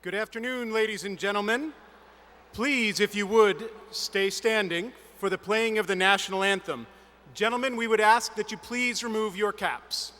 Good afternoon, ladies and gentlemen. Please, if you would, stay standing for the playing of the national anthem. Gentlemen, we would ask that you please remove your caps.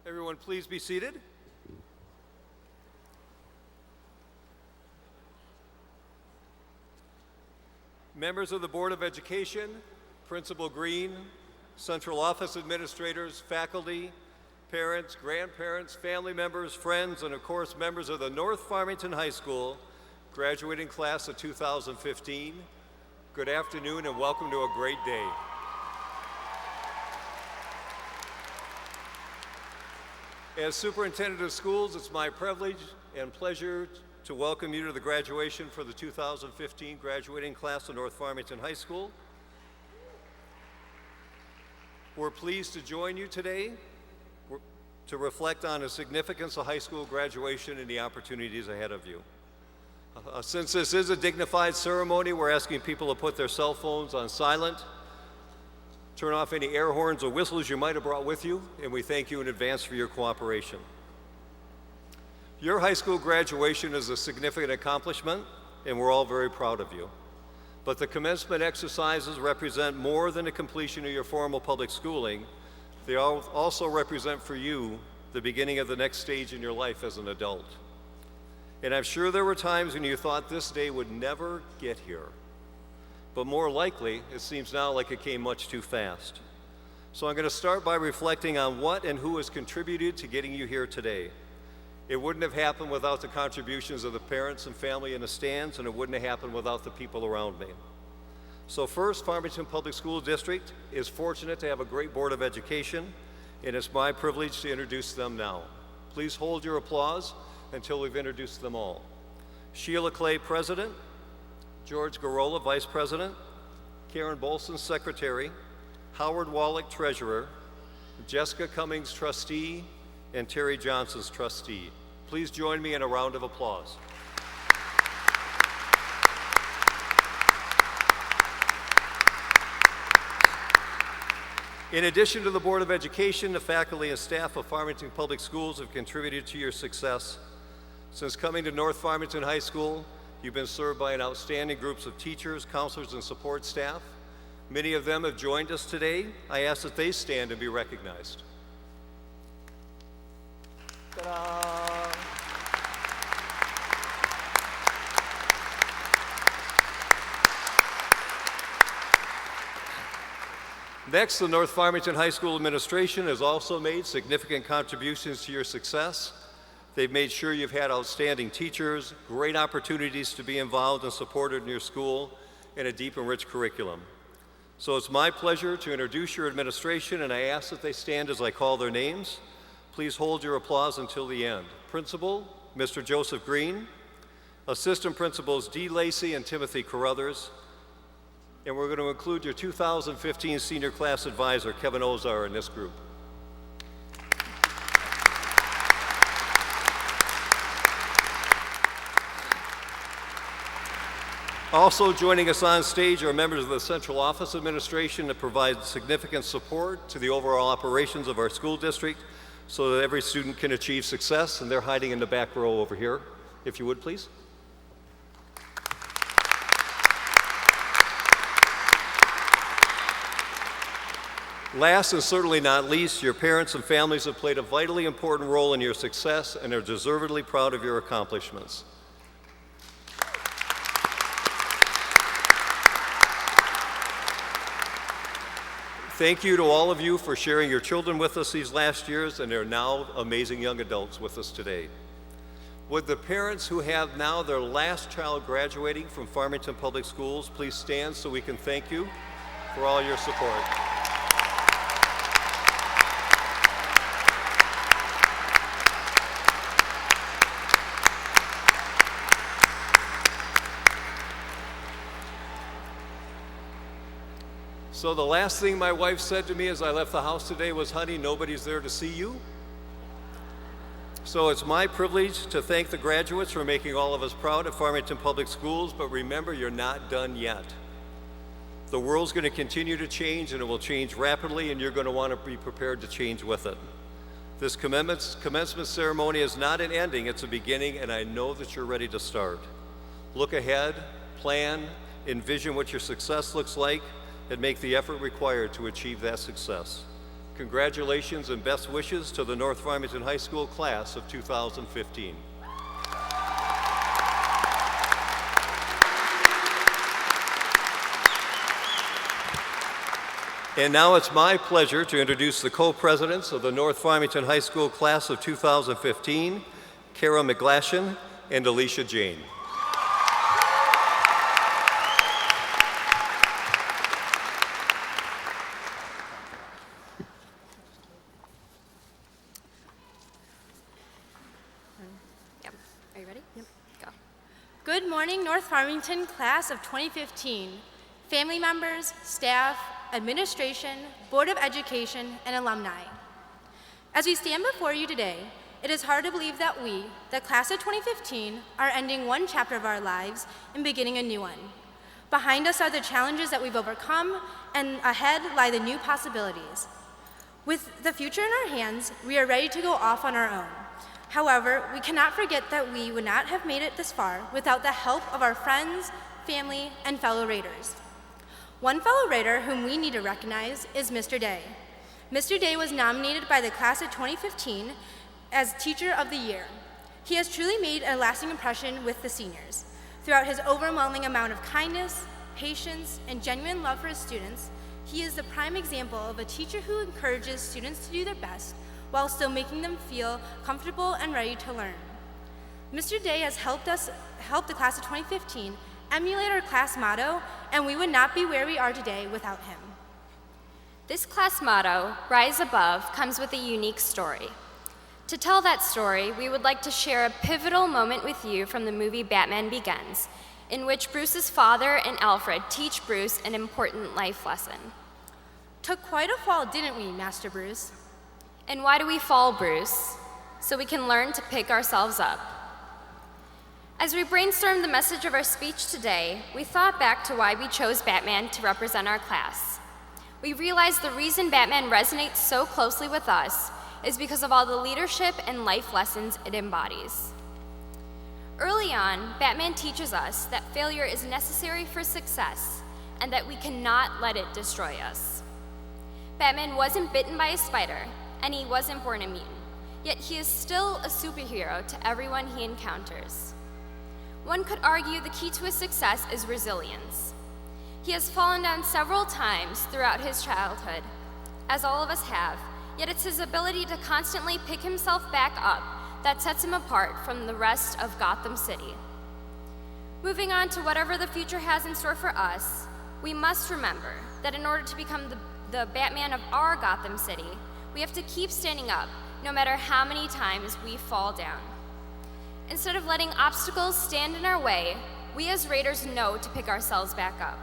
Everyone, please be seated. Members of the Board of Education, Principal Green, Central Office Administrators, faculty, parents, grandparents, family members, friends, and of course members of the North Farmington High School graduating class of 2015, good afternoon and welcome to a great day. As Superintendent of Schools, it's my privilege and pleasure to welcome you to the graduation for the 2015 graduating class of North Farmington High School. We're pleased to join you today to reflect on the significance of high school graduation and the opportunities ahead of you. Since this is a dignified ceremony, we're asking people to put their cell phones on silent, turn off any air horns or whistles you might have brought with you, and we thank you in advance for your cooperation. Your high school graduation is a significant accomplishment, and we're all very proud of you. But the commencement exercises represent more than the completion of your formal public schooling. They also represent for you the beginning of the next stage in your life as an adult. And I'm sure there were times when you thought this day would never get here. But more likely, it seems now like it came much too fast. So I'm going to start by reflecting on what and who has contributed to getting you here today. It wouldn't have happened without the contributions of the parents and family in the stands, and it wouldn't have happened without the people around me. So first, Farmington Public School District is fortunate to have a great Board of Education, and it's my privilege to introduce them now. Please hold your applause until we've introduced them all. Sheila Clay, President. George Garola, Vice President, Karen Bolson, Secretary, Howard Wallach, Treasurer, Jessica Cummings, Trustee, and Terry Johnson's Trustee. Please join me in a round of applause. In addition to the Board of Education, the faculty and staff of Farmington Public Schools have contributed to your success. Since coming to North Farmington High School, you've been served by an outstanding group of teachers, counselors, and support staff. Many of them have joined us today. I ask that they stand and be recognized. Ta-da! Next, the North Farmington High School administration has also made significant contributions to your success. They've made sure you've had outstanding teachers, great opportunities to be involved and supported in your school, and a deep and rich curriculum. So it's my pleasure to introduce your administration, and I ask that they stand as I call their names. Please hold your applause until the end. Principal, Mr. Joseph Green. Assistant Principals Dee Lacey and Timothy Carruthers. And we're going to include your 2015 Senior Class Advisor, Kevin Ozar, in this group. Also joining us on stage are members of the Central Office Administration that provide significant support to the overall operations of our school district. so that every student can achieve success, and they're hiding in the back row over here. If you would, please. Last and certainly not least, your parents and families have played a vitally important role in your success and are deservedly proud of your accomplishments. Thank you to all of you for sharing your children with us these last years, and they're now amazing young adults with us today. Would the parents who have now their last child graduating from Farmington Public Schools please stand so we can thank you for all your support. So the last thing my wife said to me as I left the house today was, "Honey, nobody's there to see you." So it's my privilege to thank the graduates for making all of us proud at Farmington Public Schools, but remember, you're not done yet. The world's going to continue to change, and it will change rapidly, and you're going to want to be prepared to change with it. This commencement ceremony is not an ending, it's a beginning, and I know that you're ready to start. Look ahead, plan, envision what your success looks like, and make the effort required to achieve that success. Congratulations and best wishes to the North Farmington High School class of 2015. And now it's my pleasure to introduce the co-presidents of the North Farmington High School class of 2015, Kara McGlashan and Alicia Jane. Are you ready? Yep. Go. Good morning, North Farmington class of 2015. Family members, staff, administration, Board of Education, and alumni. As we stand before you today, it is hard to believe that we, the class of 2015, are ending one chapter of our lives and beginning a new one. Behind us are the challenges that we've overcome, and ahead lie the new possibilities. With the future in our hands, we are ready to go off on our own. However, we cannot forget that we would not have made it this far without the help of our friends, family, and fellow Raiders. One fellow Raider whom we need to recognize is Mr. Day. Mr. Day was nominated by the class of 2015 as Teacher of the Year. He has truly made a lasting impression with the seniors. Throughout his overwhelming amount of kindness, patience, and genuine love for his students, he is the prime example of a teacher who encourages students to do their best while still making them feel comfortable and ready to learn. Mr. Day has helped the class of 2015 emulate our class motto, and we would not be where we are today without him. This class motto, Rise Above, comes with a unique story. To tell that story, we would like to share a pivotal moment with you from the movie Batman Begins, in which Bruce's father and Alfred teach Bruce an important life lesson. Took quite a fall, didn't we, Master Bruce? And why do we fall, Bruce? So we can learn to pick ourselves up. As we brainstormed the message of our speech today, we thought back to why we chose Batman to represent our class. We realized the reason Batman resonates so closely with us is because of all the leadership and life lessons it embodies. Early on, Batman teaches us that failure is necessary for success and that we cannot let it destroy us. Batman wasn't bitten by a spider, and he wasn't born a mutant, yet he is still a superhero to everyone he encounters. One could argue the key to his success is resilience. He has fallen down several times throughout his childhood, as all of us have, yet it's his ability to constantly pick himself back up that sets him apart from the rest of Gotham City. Moving on to whatever the future has in store for us, we must remember that in order to become the Batman of our Gotham City, we have to keep standing up, no matter how many times we fall down. Instead of letting obstacles stand in our way, we as Raiders know to pick ourselves back up.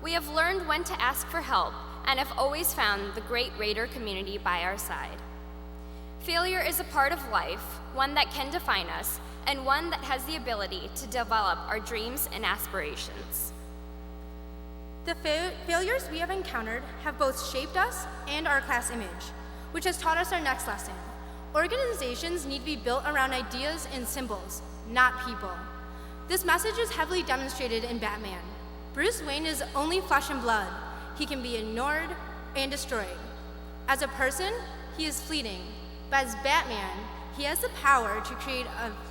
We have learned when to ask for help and have always found the great Raider community by our side. Failure is a part of life, one that can define us, and one that has the ability to develop our dreams and aspirations. The failures we have encountered have both shaped us and our class image, which has taught us our next lesson. Organizations need to be built around ideas and symbols, not people. This message is heavily demonstrated in Batman. Bruce Wayne is only flesh and blood. He can be ignored and destroyed. As a person, he is fleeting, but as Batman, he has the power to create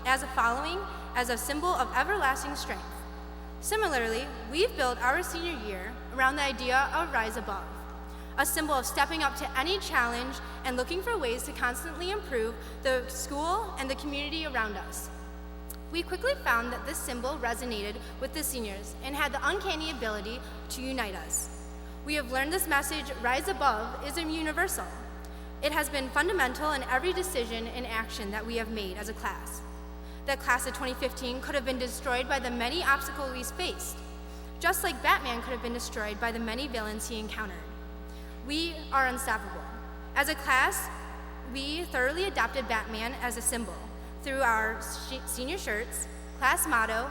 as a following as a symbol of everlasting strength. Similarly, we've built our senior year around the idea of Rise Above, a symbol of stepping up to any challenge and looking for ways to constantly improve the school and the community around us. We quickly found that this symbol resonated with the seniors and had the uncanny ability to unite us. We have learned this message, Rise Above, is universal. It has been fundamental in every decision and action that we have made as a class. The class of 2015 could have been destroyed by the many obstacles we faced, just like Batman could have been destroyed by the many villains he encountered. We are unstoppable. As a class, we thoroughly adopted Batman as a symbol through our senior shirts, class motto,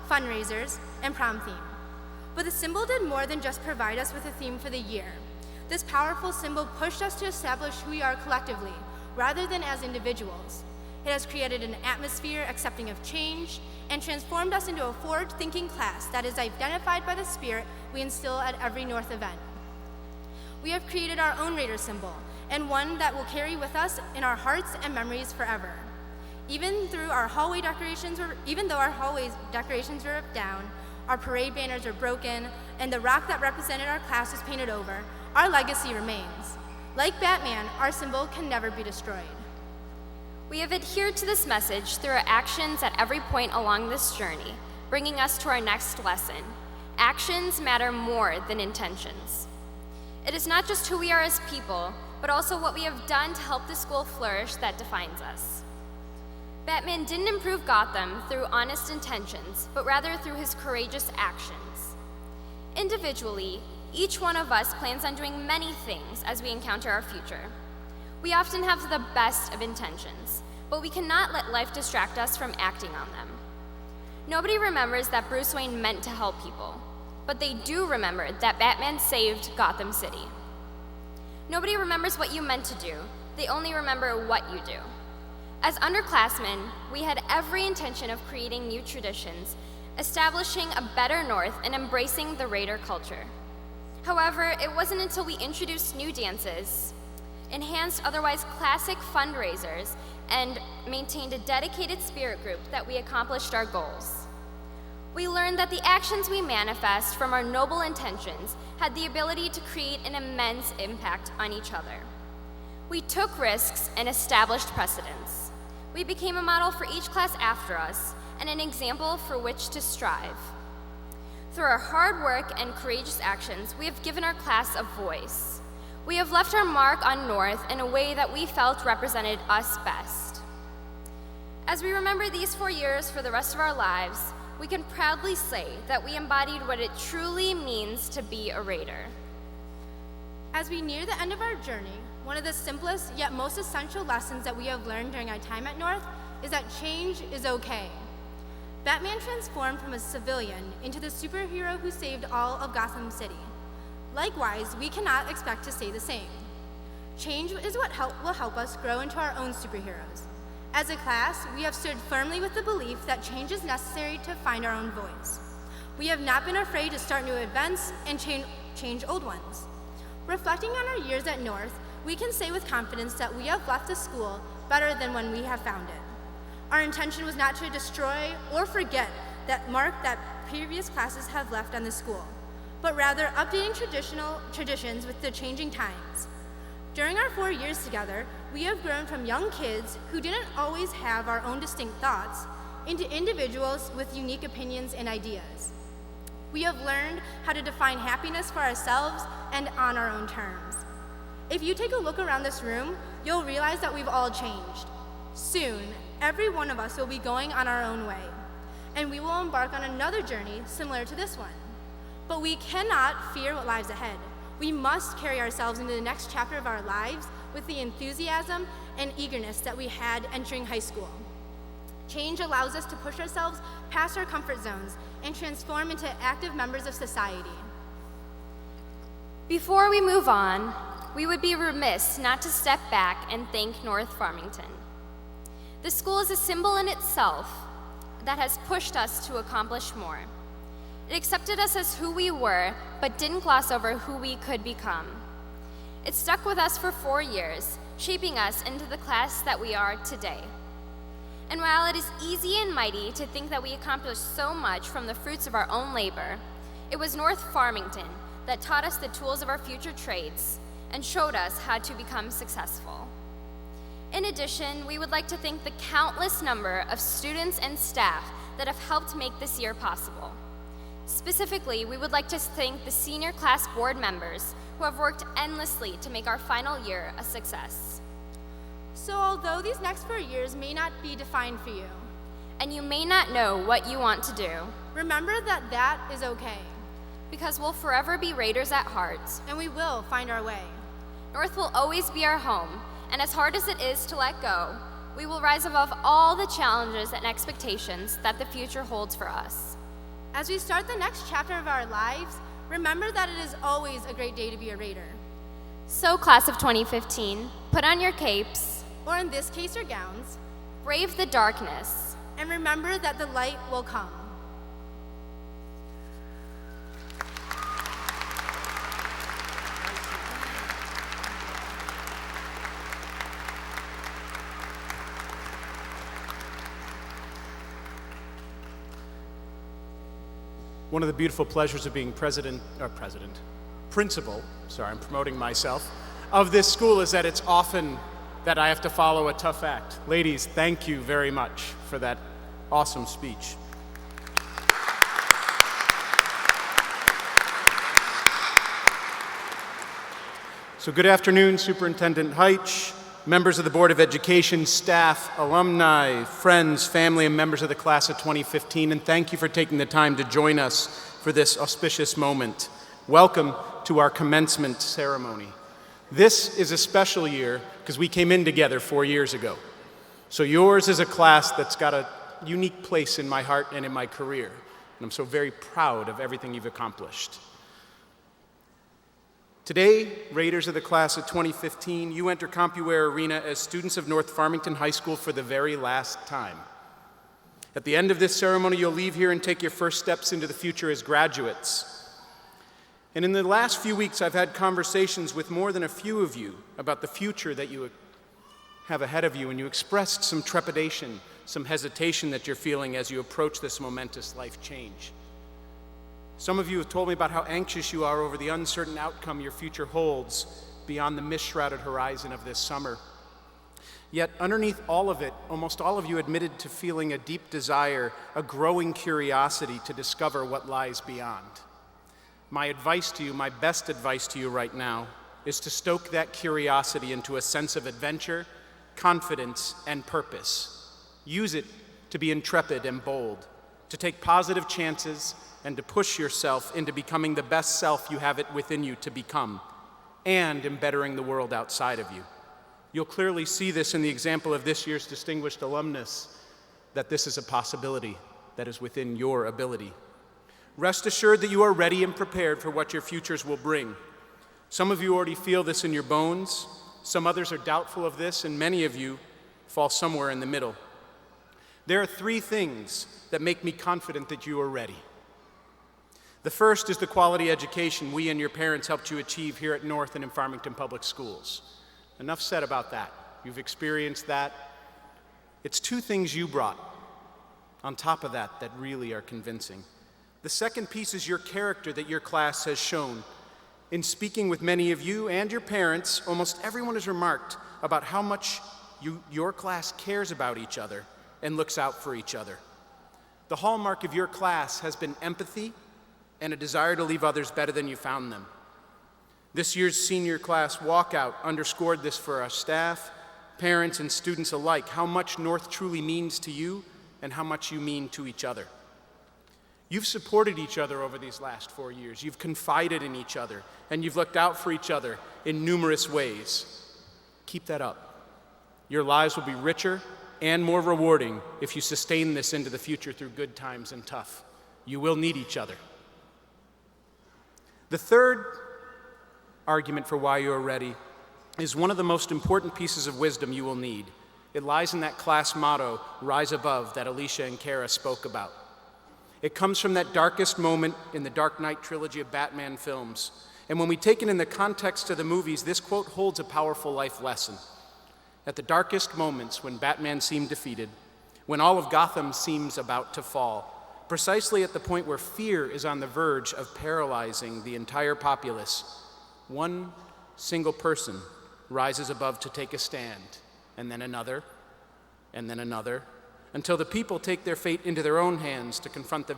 fundraisers, and prom theme. But the symbol did more than just provide us with a theme for the year. This powerful symbol pushed us to establish who we are collectively, rather than as individuals. It has created an atmosphere accepting of change and transformed us into a forward-thinking class that is identified by the spirit we instill at every North event. We have created our own Raider symbol, and one that will carry with us in our hearts and memories forever. Even though our hallway decorations were ripped down, our parade banners are broken, and the rock that represented our class was painted over, our legacy remains. Like Batman, our symbol can never be destroyed. We have adhered to this message through our actions at every point along this journey, bringing us to our next lesson. Actions matter more than intentions. It is not just who we are as people, but also what we have done to help the school flourish that defines us. Batman didn't improve Gotham through honest intentions, but rather through his courageous actions. Individually, each one of us plans on doing many things as we encounter our future. We often have the best of intentions, but we cannot let life distract us from acting on them. Nobody remembers that Bruce Wayne meant to help people, but they do remember that Batman saved Gotham City. Nobody remembers what you meant to do, they only remember what you do. As underclassmen, we had every intention of creating new traditions, establishing a better North, and embracing the Raider culture. However, it wasn't until we introduced new dances, enhanced otherwise classic fundraisers, and maintained a dedicated spirit group that we accomplished our goals. We learned that the actions we manifest from our noble intentions had the ability to create an immense impact on each other. We took risks and established precedents. We became a model for each class after us and an example for which to strive. Through our hard work and courageous actions, we have given our class a voice. We have left our mark on North in a way that we felt represented us best. As we remember these 4 years for the rest of our lives, we can proudly say that we embodied what it truly means to be a Raider. As we near the end of our journey, one of the simplest yet most essential lessons that we have learned during our time at North is that change is okay. Batman transformed from a civilian into the superhero who saved all of Gotham City. Likewise, we cannot expect to stay the same. Change is what will help us grow into our own superheroes. As a class, we have stood firmly with the belief that change is necessary to find our own voice. We have not been afraid to start new events and change old ones. Reflecting on our years at North, we can say with confidence that we have left the school better than when we have found it. Our intention was not to destroy or forget that mark that previous classes have left on the school, but rather updating traditions with the changing times. During our 4 years together, we have grown from young kids who didn't always have our own distinct thoughts into individuals with unique opinions and ideas. We have learned how to define happiness for ourselves and on our own terms. If you take a look around this room, you'll realize that we've all changed. Soon, every one of us will be going on our own way, and we will embark on another journey similar to this one. But we cannot fear what lies ahead. We must carry ourselves into the next chapter of our lives with the enthusiasm and eagerness that we had entering high school. Change allows us to push ourselves past our comfort zones and transform into active members of society. Before we move on, we would be remiss not to step back and thank North Farmington. The school is a symbol in itself that has pushed us to accomplish more. It accepted us as who we were, but didn't gloss over who we could become. It stuck with us for 4 years, shaping us into the class that we are today. And while it is easy and mighty to think that we accomplished so much from the fruits of our own labor, it was North Farmington that taught us the tools of our future trades and showed us how to become successful. In addition, we would like to thank the countless number of students and staff that have helped make this year possible. Specifically, we would like to thank the senior class board members who have worked endlessly to make our final year a success. So although these next 4 years may not be defined for you, And you may not know what you want to do, remember that that is okay, because we'll forever be Raiders at heart. and we will find our way. North will always be our home, and as hard as it is to let go, we will rise above all the challenges and expectations that the future holds for us. As we start the next chapter of our lives, remember that it is always a great day to be a Raider, So, class of 2015, put on your capes, or in this case, your gowns, brave the darkness, and remember that the light will come. One of the beautiful pleasures of being principal, I'm promoting myself, of this school is that it's often that I have to follow a tough act. Ladies, thank you very much for that awesome speech. So good afternoon, Superintendent Heitch, members of the Board of Education, staff, alumni, friends, family, and members of the class of 2015, and thank you for taking the time to join us for this auspicious moment. Welcome to our commencement ceremony. This is a special year because we came in together 4 years ago. So yours is a class that's got a unique place in my heart and in my career, and I'm so very proud of everything you've accomplished. Today, Raiders of the class of 2015, you enter CompuWare Arena as students of North Farmington High School for the very last time. At the end of this ceremony, you'll leave here and take your first steps into the future as graduates. And in the last few weeks, I've had conversations with more than a few of you about the future that you have ahead of you, and you expressed some trepidation, some hesitation that you're feeling as you approach this momentous life change. Some of you have told me about how anxious you are over the uncertain outcome your future holds beyond the mist-shrouded horizon of this summer. Yet underneath all of it, almost all of you admitted to feeling a deep desire, a growing curiosity to discover what lies beyond. My advice to you, my best advice to you right now, is to stoke that curiosity into a sense of adventure, confidence, and purpose. Use it to be intrepid and bold, to take positive chances, and to push yourself into becoming the best self you have it within you to become, and in bettering the world outside of you. You'll clearly see this in the example of this year's distinguished alumnus, that this is a possibility that is within your ability. Rest assured that you are ready and prepared for what your futures will bring. Some of you already feel this in your bones, some others are doubtful of this, and many of you fall somewhere in the middle. There are 3 things that make me confident that you are ready. The first is the quality education we and your parents helped you achieve here at North and in Farmington Public Schools. Enough said about that. You've experienced that. It's 2 things you brought on top of that that really are convincing. The second piece is your character that your class has shown. In speaking with many of you and your parents, almost everyone has remarked about how much your class cares about each other and looks out for each other. The hallmark of your class has been empathy and a desire to leave others better than you found them. This year's senior class walkout underscored this for our staff, parents, and students alike, how much North truly means to you and how much you mean to each other. You've supported each other over these last 4 years. You've confided in each other, and you've looked out for each other in numerous ways. Keep that up. Your lives will be richer and more rewarding if you sustain this into the future through good times and tough. You will need each other. The third argument for why you are ready is one of the most important pieces of wisdom you will need. It lies in that class motto, "Rise Above," that Alicia and Kara spoke about. It comes from that darkest moment in the Dark Knight trilogy of Batman films. And when we take it in the context of the movies, this quote holds a powerful life lesson. At the darkest moments when Batman seemed defeated, when all of Gotham seems about to fall, precisely at the point where fear is on the verge of paralyzing the entire populace, one single person rises above to take a stand, and then another, until the people take their fate into their own hands to confront the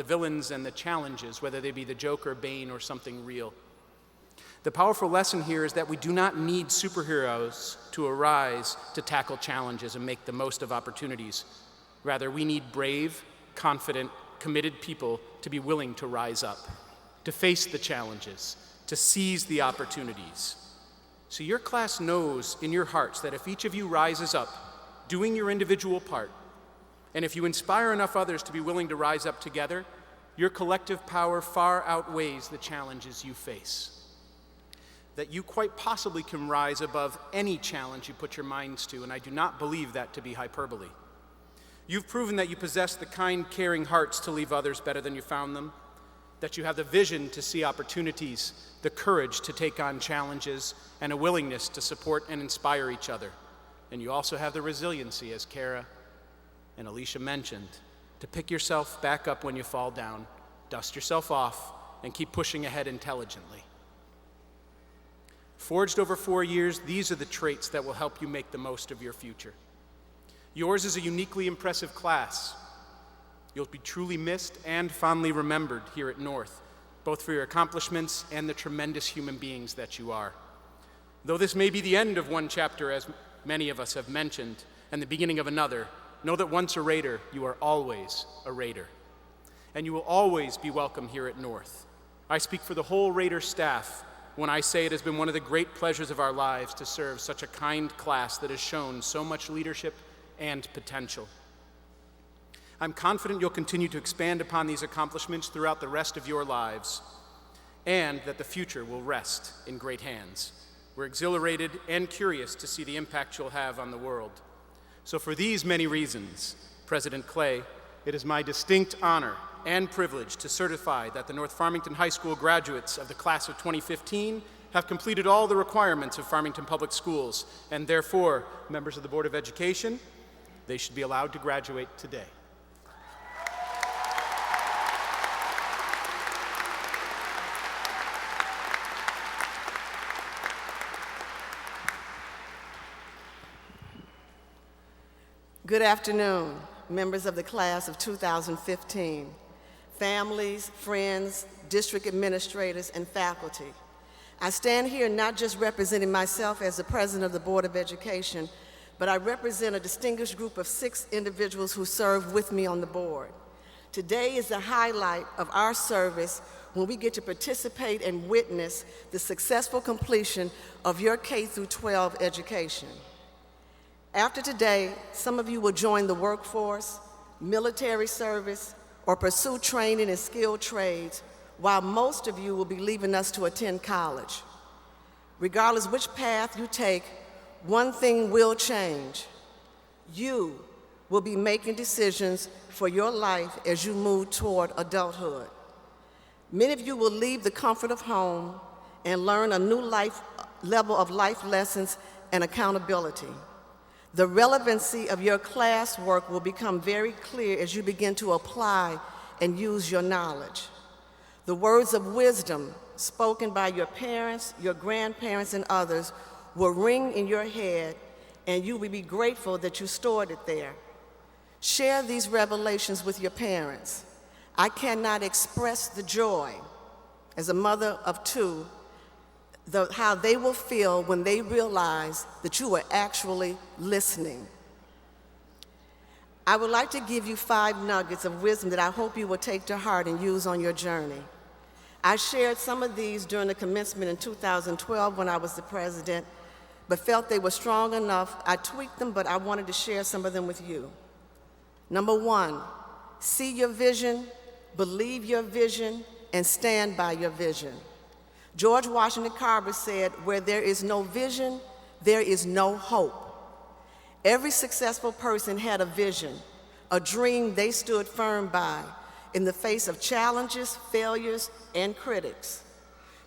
villains and the challenges, whether they be the Joker, Bane, or something real. The powerful lesson here is that we do not need superheroes to arise to tackle challenges and make the most of opportunities. Rather, we need brave, confident, committed people to be willing to rise up, to face the challenges, to seize the opportunities. So your class knows in your hearts that if each of you rises up, doing your individual part, and if you inspire enough others to be willing to rise up together, your collective power far outweighs the challenges you face. That you quite possibly can rise above any challenge you put your minds to, and I do not believe that to be hyperbole. You've proven that you possess the kind, caring hearts to leave others better than you found them, that you have the vision to see opportunities, the courage to take on challenges, and a willingness to support and inspire each other. And you also have the resiliency, as Kara and Alicia mentioned, to pick yourself back up when you fall down, dust yourself off, and keep pushing ahead intelligently. Forged over 4 years, these are the traits that will help you make the most of your future. Yours is a uniquely impressive class. You'll be truly missed and fondly remembered here at North, both for your accomplishments and the tremendous human beings that you are. Though this may be the end of one chapter, as many of us have mentioned, and the beginning of another, know that once a Raider, you are always a Raider. And you will always be welcome here at North. I speak for the whole Raider staff when I say it has been one of the great pleasures of our lives to serve such a kind class that has shown so much leadership and potential. I'm confident you'll continue to expand upon these accomplishments throughout the rest of your lives, and that the future will rest in great hands. We're exhilarated and curious to see the impact you'll have on the world. So for these many reasons, President Clay, it is my distinct honor and privilege to certify that the North Farmington High School graduates of the class of 2015 have completed all the requirements of Farmington Public Schools, and therefore, members of the Board of Education, they should be allowed to graduate today. Good afternoon, members of the class of 2015, families, friends, district administrators, and faculty. I stand here not just representing myself as the president of the Board of Education, but I represent a distinguished group of 6 individuals who serve with me on the board. Today is the highlight of our service when we get to participate and witness the successful completion of your K-12 education. After today, some of you will join the workforce, military service, or pursue training in skilled trades, while most of you will be leaving us to attend college. Regardless which path you take, one thing will change. You will be making decisions for your life as you move toward adulthood. Many of you will leave the comfort of home and learn a new level of life lessons and accountability. The relevancy of your classwork will become very clear as you begin to apply and use your knowledge. The words of wisdom spoken by your parents, your grandparents, and others will ring in your head, and you will be grateful that you stored it there. Share these revelations with your parents. I cannot express the joy, as a mother of 2, how they will feel when they realize that you are actually listening. I would like to give you 5 nuggets of wisdom that I hope you will take to heart and use on your journey. I shared some of these during the commencement in 2012 when I was the president, but felt they were strong enough. I tweaked them, but I wanted to share some of them with you. Number 1, see your vision, believe your vision, and stand by your vision. George Washington Carver said, "Where there is no vision, there is no hope." Every successful person had a vision, a dream they stood firm by in the face of challenges, failures, and critics.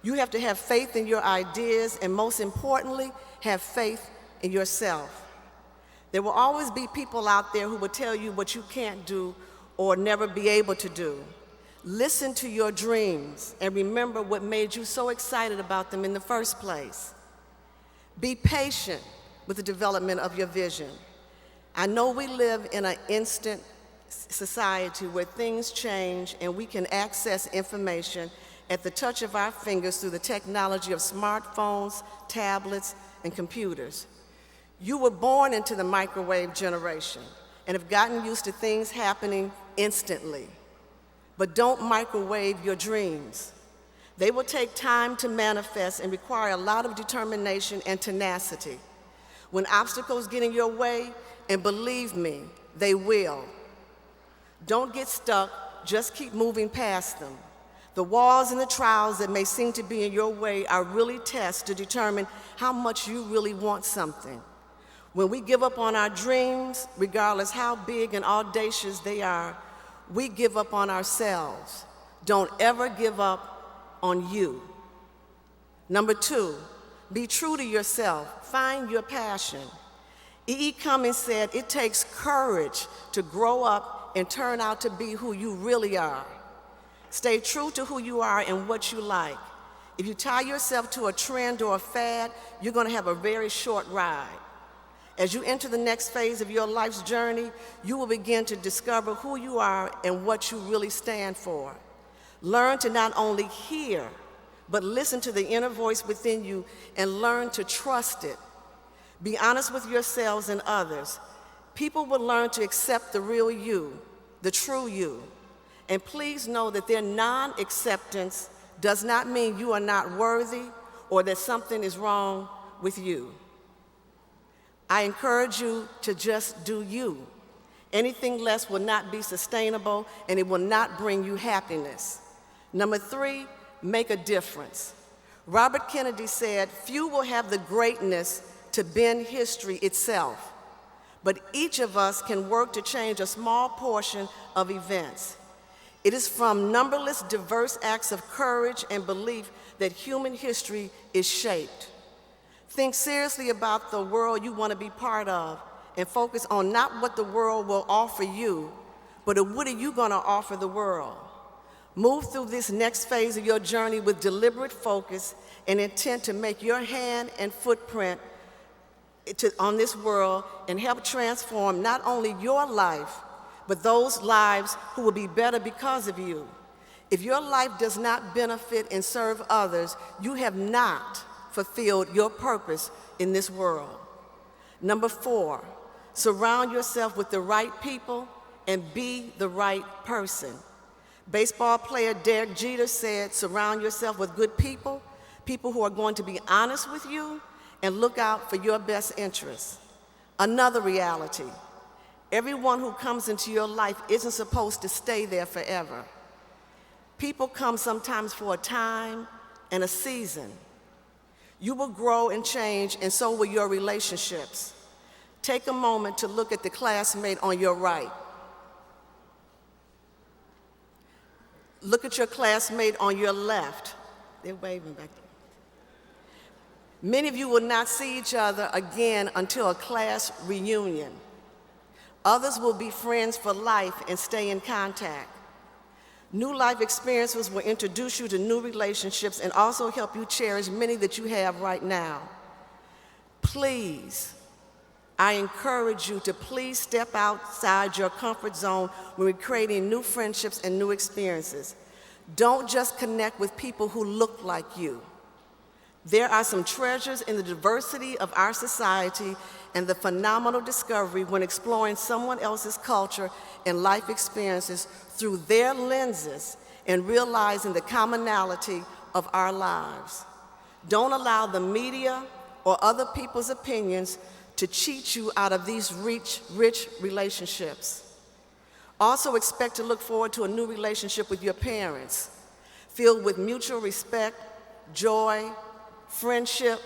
You have to have faith in your ideas and, most importantly, have faith in yourself. There will always be people out there who will tell you what you can't do or never be able to do. Listen to your dreams and remember what made you so excited about them in the first place. Be patient with the development of your vision. I know we live in an instant society where things change and we can access information at the touch of our fingers through the technology of smartphones, tablets, and computers. You were born into the microwave generation and have gotten used to things happening instantly. But don't microwave your dreams. They will take time to manifest and require a lot of determination and tenacity. When obstacles get in your way, and believe me, they will, don't get stuck, just keep moving past them. The walls and the trials that may seem to be in your way are really tests to determine how much you really want something. When we give up on our dreams, regardless how big and audacious they are, we give up on ourselves. Don't ever give up on you. Number 2, be true to yourself. Find your passion. E.E. Cummings said, it takes courage to grow up and turn out to be who you really are. Stay true to who you are and what you like. If you tie yourself to a trend or a fad, you're going to have a very short ride. As you enter the next phase of your life's journey, you will begin to discover who you are and what you really stand for. Learn to not only hear, but listen to the inner voice within you and learn to trust it. Be honest with yourselves and others. People will learn to accept the real you, the true you. And please know that their non-acceptance does not mean you are not worthy or that something is wrong with you. I encourage you to just do you. Anything less will not be sustainable and it will not bring you happiness. Number 3, make a difference. Robert Kennedy said, few will have the greatness to bend history itself, but each of us can work to change a small portion of events. It is from numberless diverse acts of courage and belief that human history is shaped. Think seriously about the world you want to be part of and focus on not what the world will offer you, but what are you going to offer the world. Move through this next phase of your journey with deliberate focus and intent to make your hand and footprint on this world and help transform not only your life, but those lives who will be better because of you. If your life does not benefit and serve others, you have not fulfilled your purpose in this world. Number 4, surround yourself with the right people and be the right person. Baseball player Derek Jeter said, surround yourself with good people, people who are going to be honest with you and look out for your best interests. Another reality, everyone who comes into your life isn't supposed to stay there forever. People come sometimes for a time and a season. You will grow and change, and so will your relationships. Take a moment to look at the classmate on your right. Look at your classmate on your left. They're waving back there. Many of you will not see each other again until a class reunion. Others will be friends for life and stay in contact. New life experiences will introduce you to new relationships and also help you cherish many that you have right now. Please, I encourage you to please step outside your comfort zone when we're creating new friendships and new experiences. Don't just connect with people who look like you. There are some treasures in the diversity of our society and the phenomenal discovery when exploring someone else's culture and life experiences through their lenses and realizing the commonality of our lives. Don't allow the media or other people's opinions to cheat you out of these rich relationships. Also expect to look forward to a new relationship with your parents, filled with mutual respect, joy, friendship,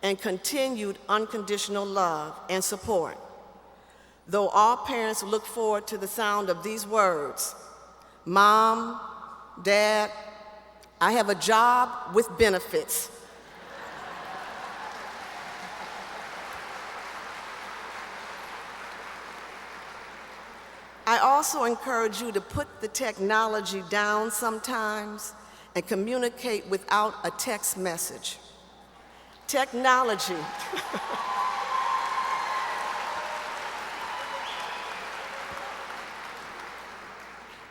and continued unconditional love and support. though all parents look forward to the sound of these words: Mom, Dad, I have a job with benefits. I also encourage you to put the technology down sometimes and communicate without a text message. Technology.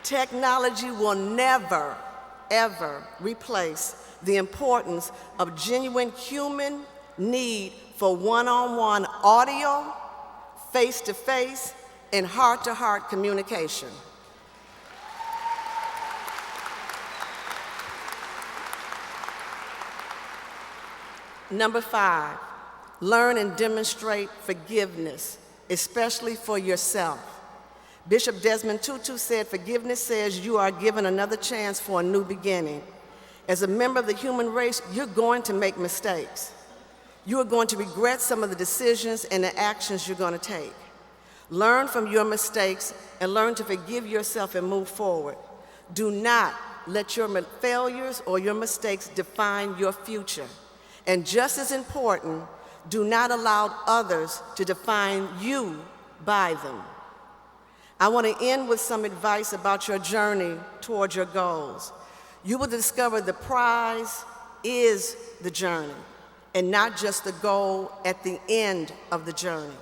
Technology will never, ever replace the importance of genuine human need for one-on-one audio, face-to-face, and heart-to-heart communication. Number 5, learn and demonstrate forgiveness, especially for yourself. Bishop Desmond Tutu said, "Forgiveness says you are given another chance for a new beginning. As a member of the human race, you're going to make mistakes. You are going to regret some of the decisions and the actions you're going to take. Learn from your mistakes and learn to forgive yourself and move forward. Do not let your failures or your mistakes define your future. And just as important, do not allow others to define you by them." I want to end with some advice about your journey toward your goals. You will discover the prize is the journey and not just the goal at the end of the journey.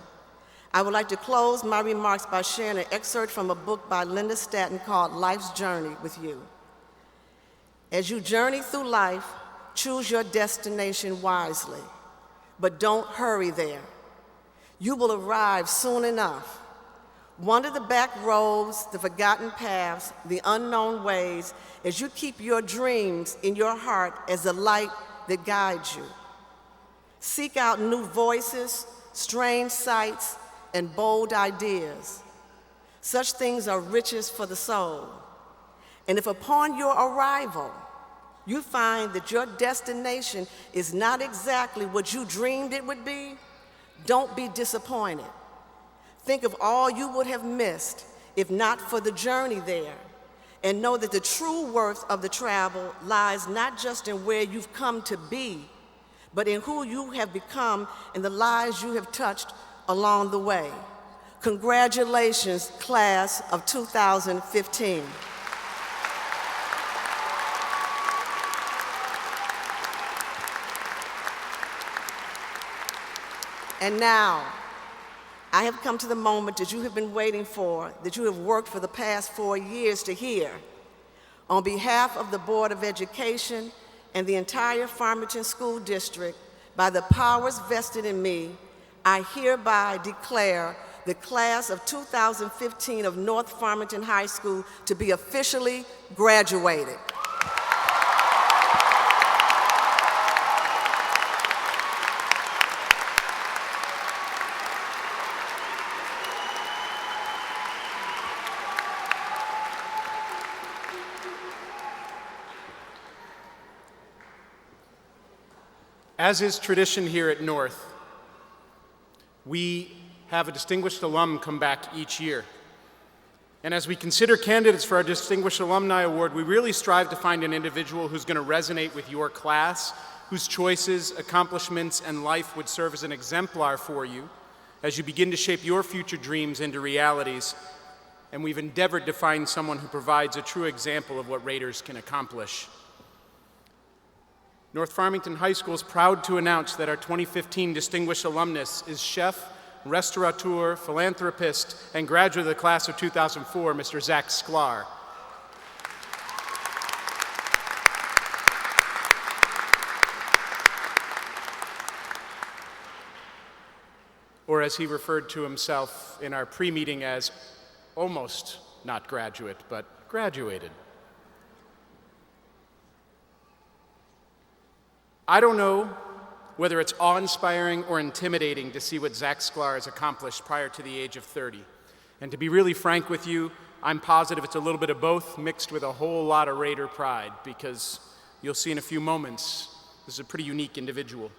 I would like to close my remarks by sharing an excerpt from a book by Linda Stanton called Life's Journey with you. As you journey through life, choose your destination wisely, but don't hurry there. You will arrive soon enough. Wander the back roads, the forgotten paths, the unknown ways, as you keep your dreams in your heart as the light that guides you. Seek out new voices, strange sights, and bold ideas. Such things are riches for the soul. And if upon your arrival, you find that your destination is not exactly what you dreamed it would be, don't be disappointed. Think of all you would have missed if not for the journey there, and know that the true worth of the travel lies not just in where you've come to be, but in who you have become and the lives you have touched along the way. Congratulations, class of 2015. And now, I have come to the moment that you have been waiting for, that you have worked for the past 4 years to hear. On behalf of the Board of Education and the entire Farmington School District, by the powers vested in me, I hereby declare the class of 2015 of North Farmington High School to be officially graduated. As is tradition here at North, we have a distinguished alum come back each year. And as we consider candidates for our Distinguished Alumni Award, we really strive to find an individual who's going to resonate with your class, whose choices, accomplishments, and life would serve as an exemplar for you as you begin to shape your future dreams into realities. And we've endeavored to find someone who provides a true example of what Raiders can accomplish. North Farmington High School is proud to announce that our 2015 distinguished alumnus is chef, restaurateur, philanthropist, and graduate of the class of 2004, Mr. Zach Sklar. Or as he referred to himself in our pre-meeting as almost not graduate, but graduated. I don't know whether it's awe-inspiring or intimidating to see what Zach Sklar has accomplished prior to the age of 30. And to be really frank with you, I'm positive it's a little bit of both mixed with a whole lot of Raider pride, because you'll see in a few moments, this is a pretty unique individual.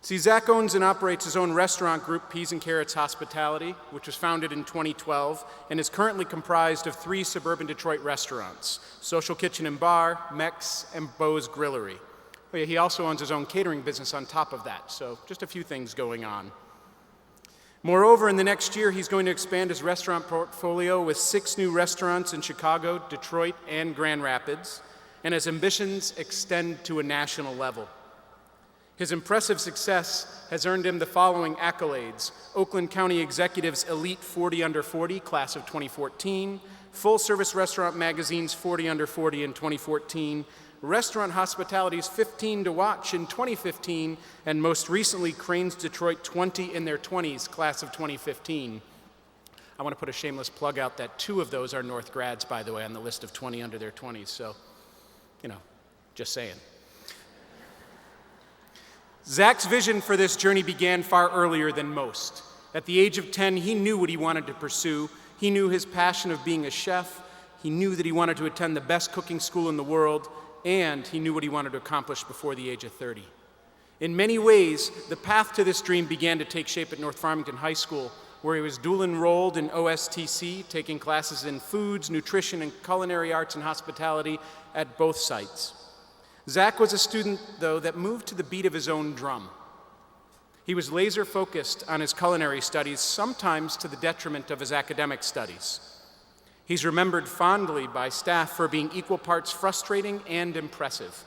See, Zach owns and operates his own restaurant group, Peas and Carrots Hospitality, which was founded in 2012 and is currently comprised of 3 suburban Detroit restaurants: Social Kitchen and Bar, Mex, and Beau's Grillery. Oh yeah, he also owns his own catering business on top of that, so just a few things going on. Moreover, in the next year, he's going to expand his restaurant portfolio with 6 new restaurants in Chicago, Detroit, and Grand Rapids, and his ambitions extend to a national level. His impressive success has earned him the following accolades: Oakland County Executive's Elite 40 Under 40, class of 2014, Full Service Restaurant Magazine's 40 Under 40 in 2014, Restaurant Hospitality's 15 to Watch in 2015, and most recently, Crane's Detroit 20 in their 20s, class of 2015. I want to put a shameless plug out that 2 of those are North grads, by the way, on the list of 20 under their 20s, so, just saying. Zach's vision for this journey began far earlier than most. At the age of 10, he knew what he wanted to pursue. He knew his passion of being a chef. He knew that he wanted to attend the best cooking school in the world, and he knew what he wanted to accomplish before the age of 30. In many ways, the path to this dream began to take shape at North Farmington High School, where he was dual enrolled in OSTC, taking classes in foods, nutrition, and culinary arts and hospitality at both sites. Zach was a student, though, that moved to the beat of his own drum. He was laser focused on his culinary studies, sometimes to the detriment of his academic studies. He's remembered fondly by staff for being equal parts frustrating and impressive.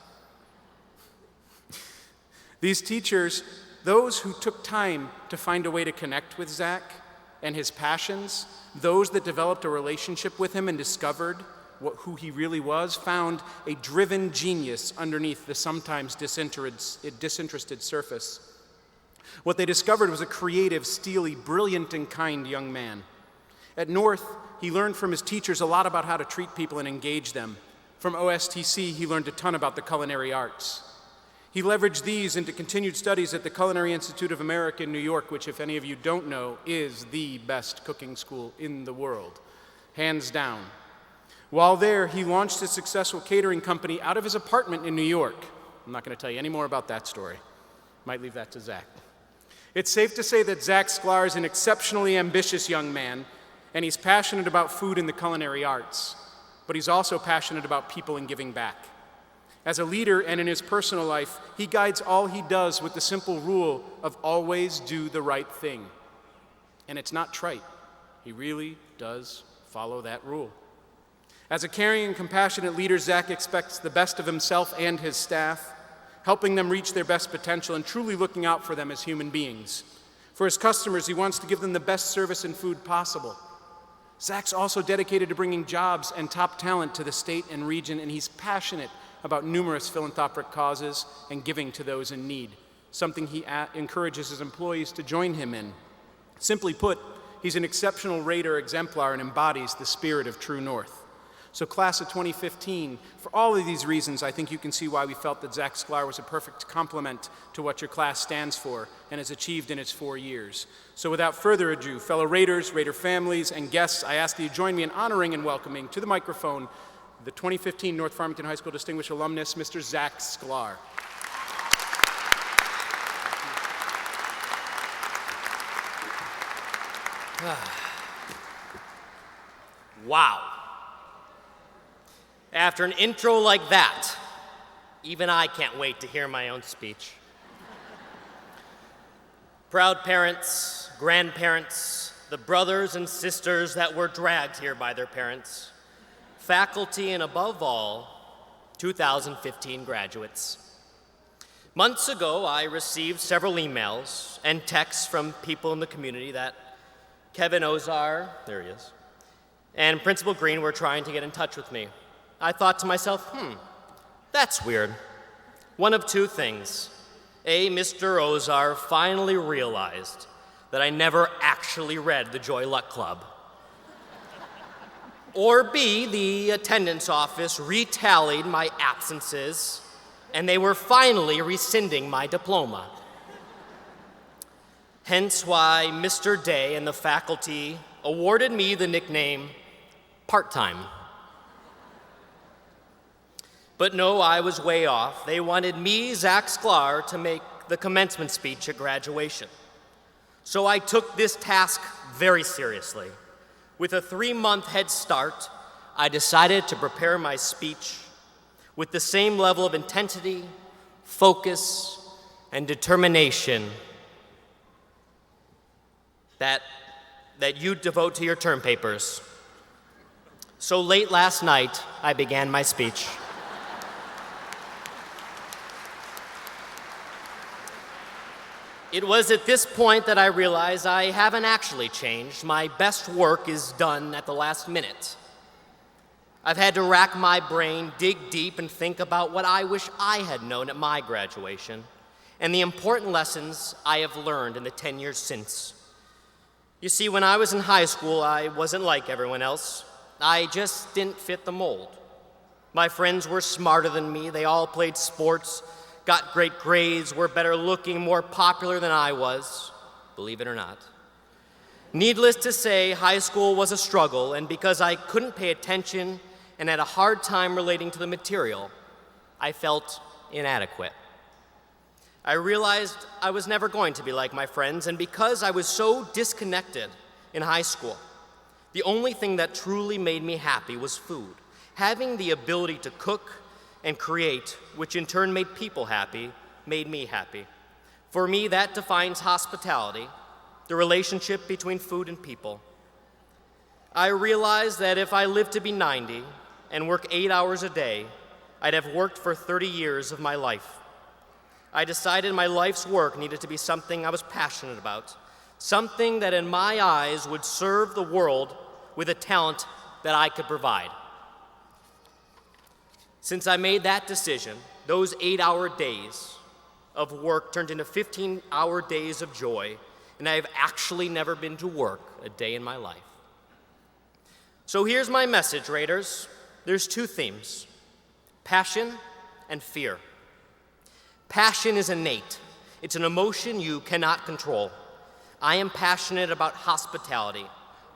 These teachers, those who took time to find a way to connect with Zach and his passions, those that developed a relationship with him and discovered who he really was, found a driven genius underneath the sometimes disinterested surface. What they discovered was a creative, steely, brilliant, and kind young man. At North, he learned from his teachers a lot about how to treat people and engage them. From OSTC, he learned a ton about the culinary arts. He leveraged these into continued studies at the Culinary Institute of America in New York, which, if any of you don't know, is the best cooking school in the world, hands down. While there, he launched a successful catering company out of his apartment in New York. I'm not going to tell you any more about that story. Might leave that to Zach. It's safe to say that Zach Sklar is an exceptionally ambitious young man, and he's passionate about food and the culinary arts, but he's also passionate about people and giving back. As a leader and in his personal life, he guides all he does with the simple rule of always do the right thing. And it's not trite. He really does follow that rule. As a caring and compassionate leader, Zach expects the best of himself and his staff, helping them reach their best potential and truly looking out for them as human beings. For his customers, he wants to give them the best service and food possible. Zach's also dedicated to bringing jobs and top talent to the state and region, and he's passionate about numerous philanthropic causes and giving to those in need, something he encourages his employees to join him in. Simply put, he's an exceptional raider exemplar and embodies the spirit of True North. So class of 2015, for all of these reasons, I think you can see why we felt that Zach Sklar was a perfect complement to what your class stands for and has achieved in its 4 years. So without further ado, fellow Raiders, Raider families, and guests, I ask that you join me in honoring and welcoming to the microphone the 2015 North Farmington High School Distinguished Alumnus, Mr. Zach Sklar. Wow. After an intro like that, even I can't wait to hear my own speech. Proud parents, grandparents, the brothers and sisters that were dragged here by their parents, faculty, and above all, 2015 graduates. Months ago, I received several emails and texts from people in the community that Kevin Ozar, there he is, and Principal Green were trying to get in touch with me. I thought to myself, that's weird. One of two things. A, Mr. Ozar finally realized that I never actually read the Joy Luck Club. Or B, the attendance office retallied my absences, and they were finally rescinding my diploma. Hence why Mr. Day and the faculty awarded me the nickname part-time. But no, I was way off. They wanted me, Zach Sklar, to make the commencement speech at graduation. So I took this task very seriously. With a 3-month head start, I decided to prepare my speech with the same level of intensity, focus, and determination that you devote to your term papers. So late last night, I began my speech. It was at this point that I realized I haven't actually changed. My best work is done at the last minute. I've had to rack my brain, dig deep, and think about what I wish I had known at my graduation and the important lessons I have learned in the 10 years since. You see, when I was in high school, I wasn't like everyone else. I just didn't fit the mold. My friends were smarter than me. They all played sports, got great grades, were better looking, more popular than I was, believe it or not. Needless to say, high school was a struggle, and because I couldn't pay attention and had a hard time relating to the material, I felt inadequate. I realized I was never going to be like my friends, and because I was so disconnected in high school, the only thing that truly made me happy was food. Having the ability to cook and create, which in turn made people happy, made me happy. For me, that defines hospitality, the relationship between food and people. I realized that if I lived to be 90 and work 8 hours a day, I'd have worked for 30 years of my life. I decided my life's work needed to be something I was passionate about, something that in my eyes would serve the world with a talent that I could provide. Since I made that decision, those 8-hour days of work turned into 15-hour days of joy, and I have actually never been to work a day in my life. So here's my message, Raiders. There's 2 themes: passion and fear. Passion is innate. It's an emotion you cannot control. I am passionate about hospitality.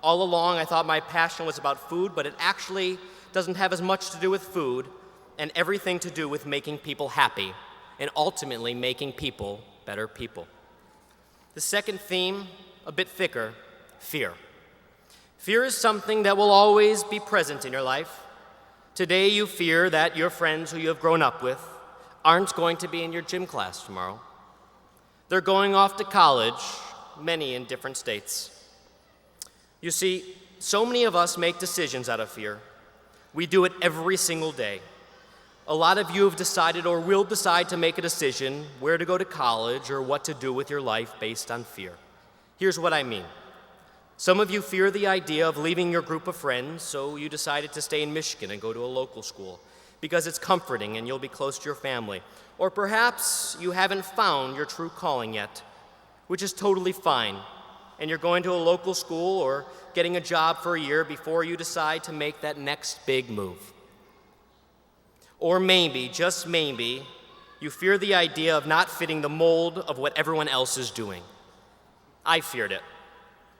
All along, I thought my passion was about food, but it actually doesn't have as much to do with food and everything to do with making people happy and ultimately making people better people. The second theme, a bit thicker, fear. Fear is something that will always be present in your life. Today, you fear that your friends who you have grown up with aren't going to be in your gym class tomorrow. They're going off to college, many in different states. You see, so many of us make decisions out of fear. We do it every single day. A lot of you have decided or will decide to make a decision where to go to college or what to do with your life based on fear. Here's what I mean. Some of you fear the idea of leaving your group of friends, so you decided to stay in Michigan and go to a local school because it's comforting and you'll be close to your family. Or perhaps you haven't found your true calling yet, which is totally fine, and you're going to a local school or getting a job for a year before you decide to make that next big move. Or maybe, just maybe, you fear the idea of not fitting the mold of what everyone else is doing. I feared it.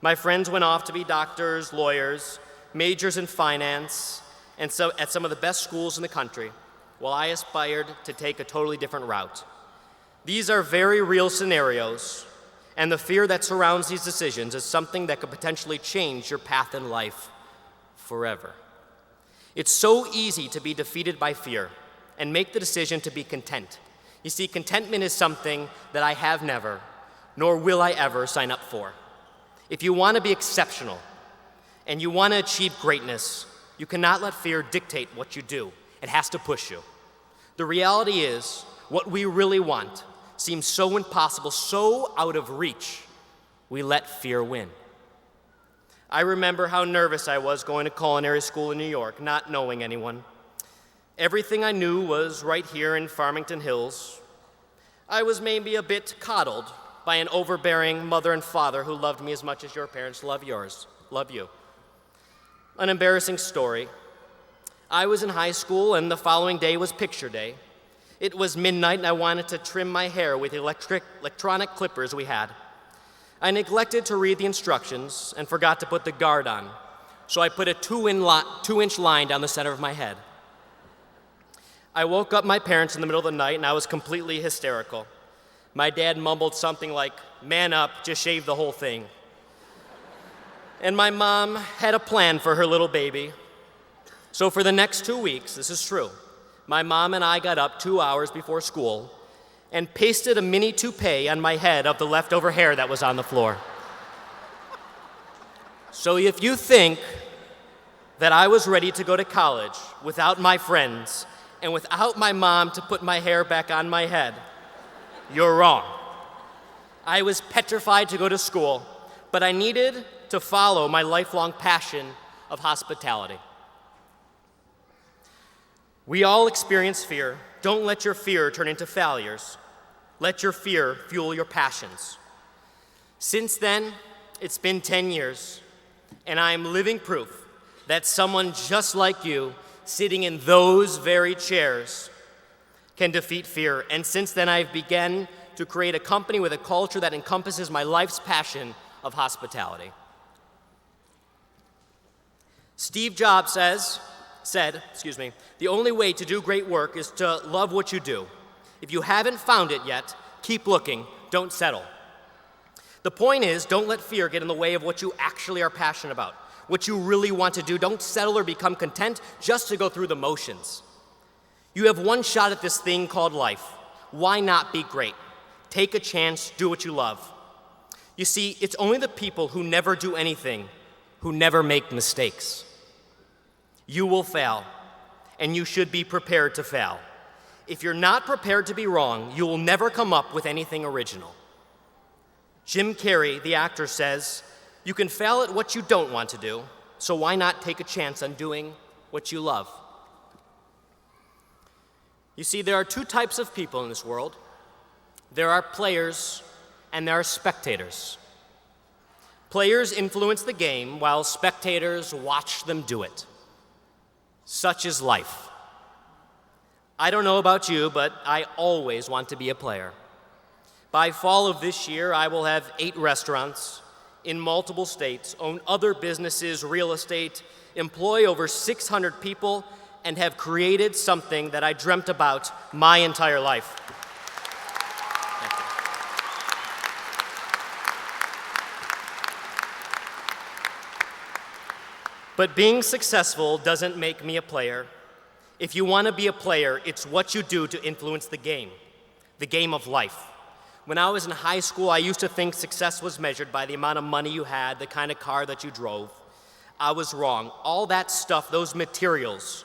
My friends went off to be doctors, lawyers, majors in finance, and so at some of the best schools in the country, while I aspired to take a totally different route. These are very real scenarios, and the fear that surrounds these decisions is something that could potentially change your path in life forever. It's so easy to be defeated by fear and make the decision to be content. You see, contentment is something that I have never, nor will I ever sign up for. If you want to be exceptional and you want to achieve greatness, you cannot let fear dictate what you do. It has to push you. The reality is, what we really want seems so impossible, so out of reach, we let fear win. I remember how nervous I was going to culinary school in New York, not knowing anyone. Everything I knew was right here in Farmington Hills. I was maybe a bit coddled by an overbearing mother and father who loved me as much as your parents love you. An embarrassing story. I was in high school and the following day was picture day. It was midnight and I wanted to trim my hair with the electronic clippers we had. I neglected to read the instructions and forgot to put the guard on, so I put a 2-inch line down the center of my head. I woke up my parents in the middle of the night and I was completely hysterical. My dad mumbled something like, "Man up, just shave the whole thing." And my mom had a plan for her little baby. So for the next 2 weeks, this is true, my mom and I got up 2 hours before school and pasted a mini toupee on my head of the leftover hair that was on the floor. So if you think that I was ready to go to college without my friends and without my mom to put my hair back on my head, you're wrong. I was petrified to go to school, but I needed to follow my lifelong passion of hospitality. We all experience fear. Don't let your fear turn into failures. Let your fear fuel your passions. Since then, it's been 10 years, and I am living proof that someone just like you, sitting in those very chairs, can defeat fear. And since then, I've begun to create a company with a culture that encompasses my life's passion of hospitality. Steve Jobs said, the only way to do great work is to love what you do. If you haven't found it yet, keep looking, don't settle. The point is, don't let fear get in the way of what you actually are passionate about, what you really want to do. Don't settle or become content just to go through the motions. You have one shot at this thing called life. Why not be great? Take a chance, do what you love. You see, it's only the people who never do anything who never make mistakes. You will fail, and you should be prepared to fail. If you're not prepared to be wrong, you will never come up with anything original. Jim Carrey, the actor, says, "You can fail at what you don't want to do, so why not take a chance on doing what you love?" You see, there are two types of people in this world. There are players and there are spectators. Players influence the game while spectators watch them do it. Such is life. I don't know about you, but I always want to be a player. By fall of this year, I will have 8 restaurants in multiple states, own other businesses, real estate, employ over 600 people, and have created something that I dreamt about my entire life. Thank you. But being successful doesn't make me a player. If you want to be a player, it's what you do to influence the game of life. When I was in high school, I used to think success was measured by the amount of money you had, the kind of car that you drove. I was wrong. All that stuff, those materials,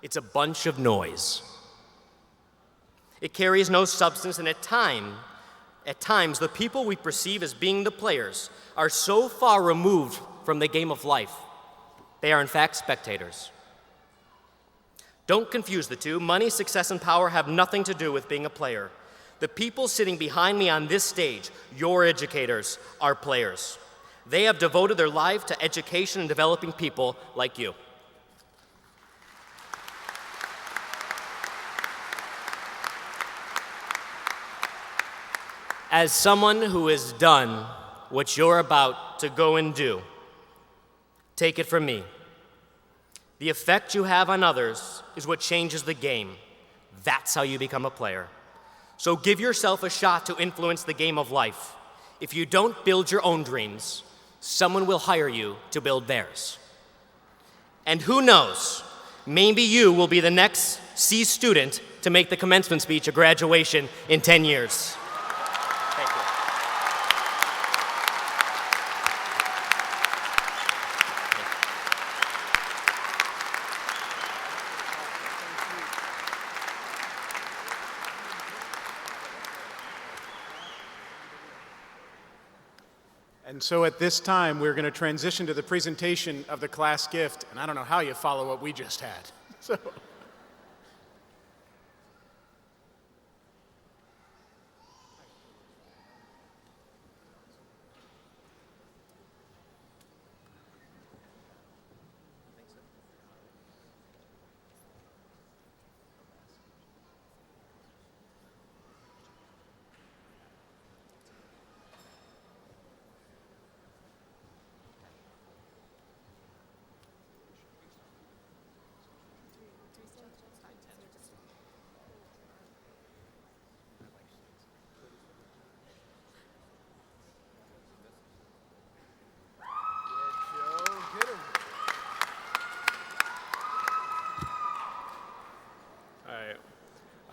it's a bunch of noise. It carries no substance, and at times, the people we perceive as being the players are so far removed from the game of life. They are, in fact, spectators. Don't confuse the two. Money, success, and power have nothing to do with being a player. The people sitting behind me on this stage, your educators, are players. They have devoted their life to education and developing people like you. As someone who has done what you're about to go and do, take it from me. The effect you have on others is what changes the game. That's how you become a player. So give yourself a shot to influence the game of life. If you don't build your own dreams, someone will hire you to build theirs. And who knows, maybe you will be the next C student to make the commencement speech at graduation in 10 years. Thank you. And so at this time, we're going to transition to the presentation of the class gift, and I don't know how you follow what we just had. So.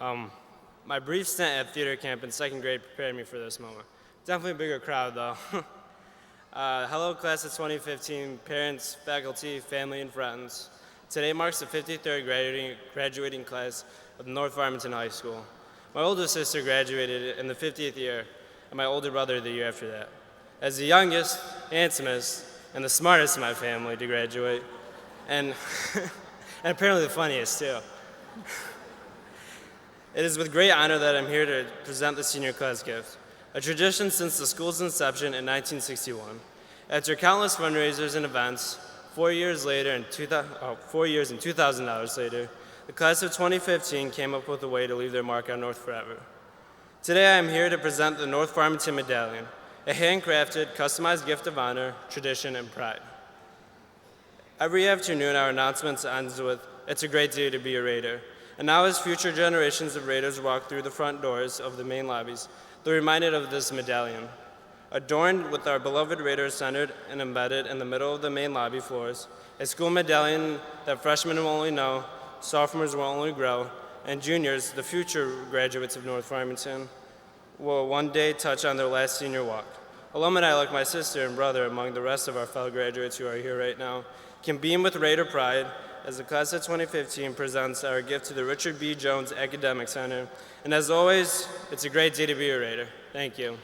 My brief stint at theater camp in second grade prepared me for this moment. Definitely a bigger crowd, though. Hello, class of 2015, parents, faculty, family, and friends. Today marks the 53rd graduating class of North Farmington High School. My older sister graduated in the 50th year, and my older brother the year after that. As the youngest, handsomest, and the smartest in my family to graduate, and, and apparently the funniest, too. It is with great honor that I'm here to present the senior class gift, a tradition since the school's inception in 1961. After countless fundraisers and events, 4 years and $2,000 later, the class of 2015 came up with a way to leave their mark on North forever. Today I am here to present the North Farmington Medallion, a handcrafted, customized gift of honor, tradition, and pride. Every afternoon our announcements ends with, "It's a great day to be a Raider." And now as future generations of Raiders walk through the front doors of the main lobbies, they're reminded of this medallion. Adorned with our beloved Raiders centered and embedded in the middle of the main lobby floors, a school medallion that freshmen will only know, sophomores will only grow, and juniors, the future graduates of North Farmington, will one day touch on their last senior walk. Alumni like my sister and brother, among the rest of our fellow graduates who are here right now, can beam with Raider pride as the class of 2015 presents our gift to the Richard B. Jones Academic Center. And as always, it's a great day to be a Raider. Thank you.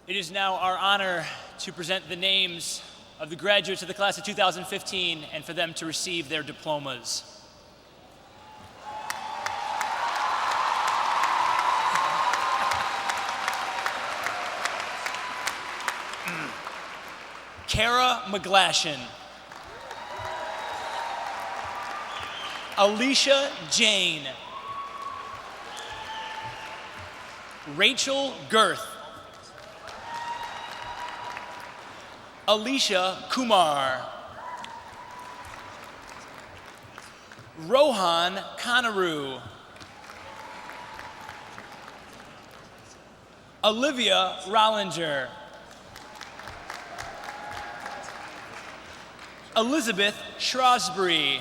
It is now our honor to present the names of the graduates of the class of 2015 and for them to receive their diplomas. Kara McGlashan. Alicia Jane. Rachel Girth. Alicia Kumar. Rohan Kanaru. Olivia Rollinger. Elizabeth Shrewsbury.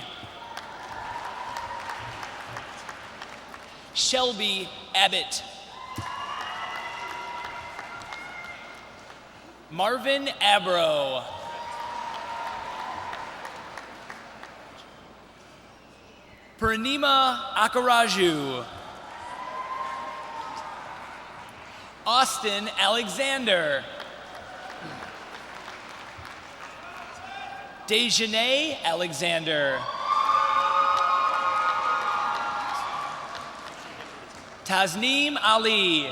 Shelby Abbott. Marvin Abro. Purnima Akaraju. Austin Alexander. Dejanay Alexander. Tasneem Ali.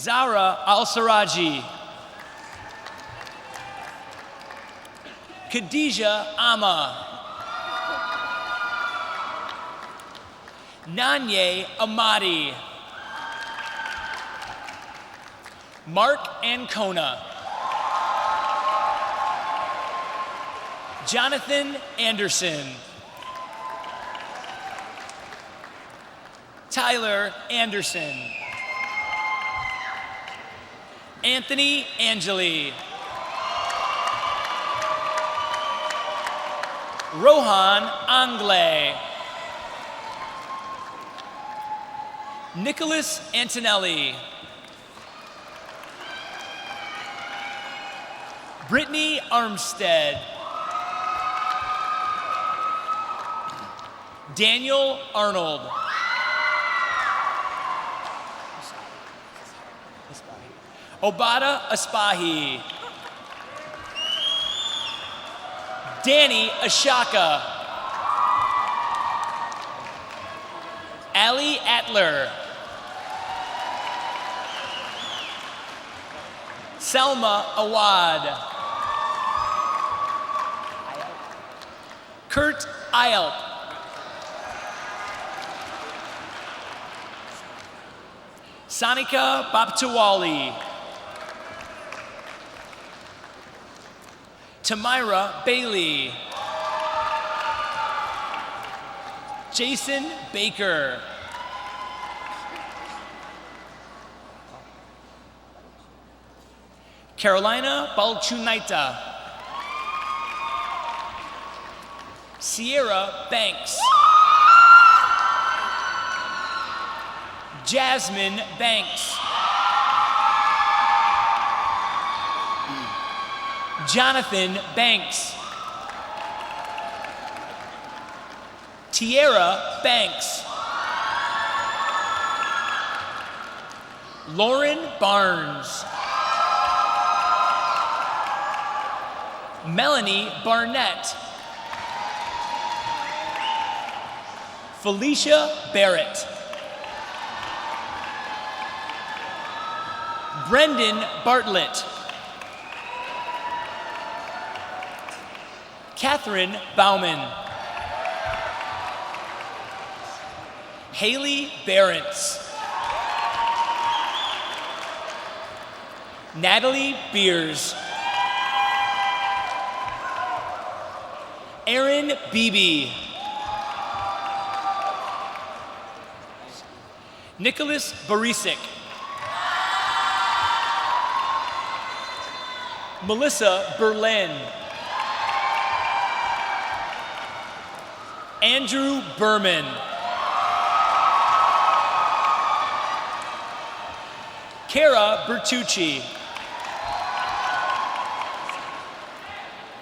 Zara Al-Saraji. Khadija Ama. Nanye Amadi. Mark Ancona. Jonathan Anderson. Tyler Anderson. Anthony Angeli. Rohan Angle. Nicholas Antonelli. Brittany Armstead. Daniel Arnold. Obada Aspahi. Danny Ashaka. Ali Atler. Selma Awad. Kurt Ayelt. Sanika Baptawali. Tamira Bailey. Jason Baker. Carolina Balchunaita. Sierra Banks. Jasmine Banks. Jonathan Banks. Tierra Banks. Lauren Barnes. Melanie Barnett. Felicia Barrett. Brendan Bartlett. Catherine Bauman. Haley Barentz. Natalie Beers. Aaron Beebe. Nicholas Barisik. Melissa Berlin. Andrew Berman. Kara Bertucci.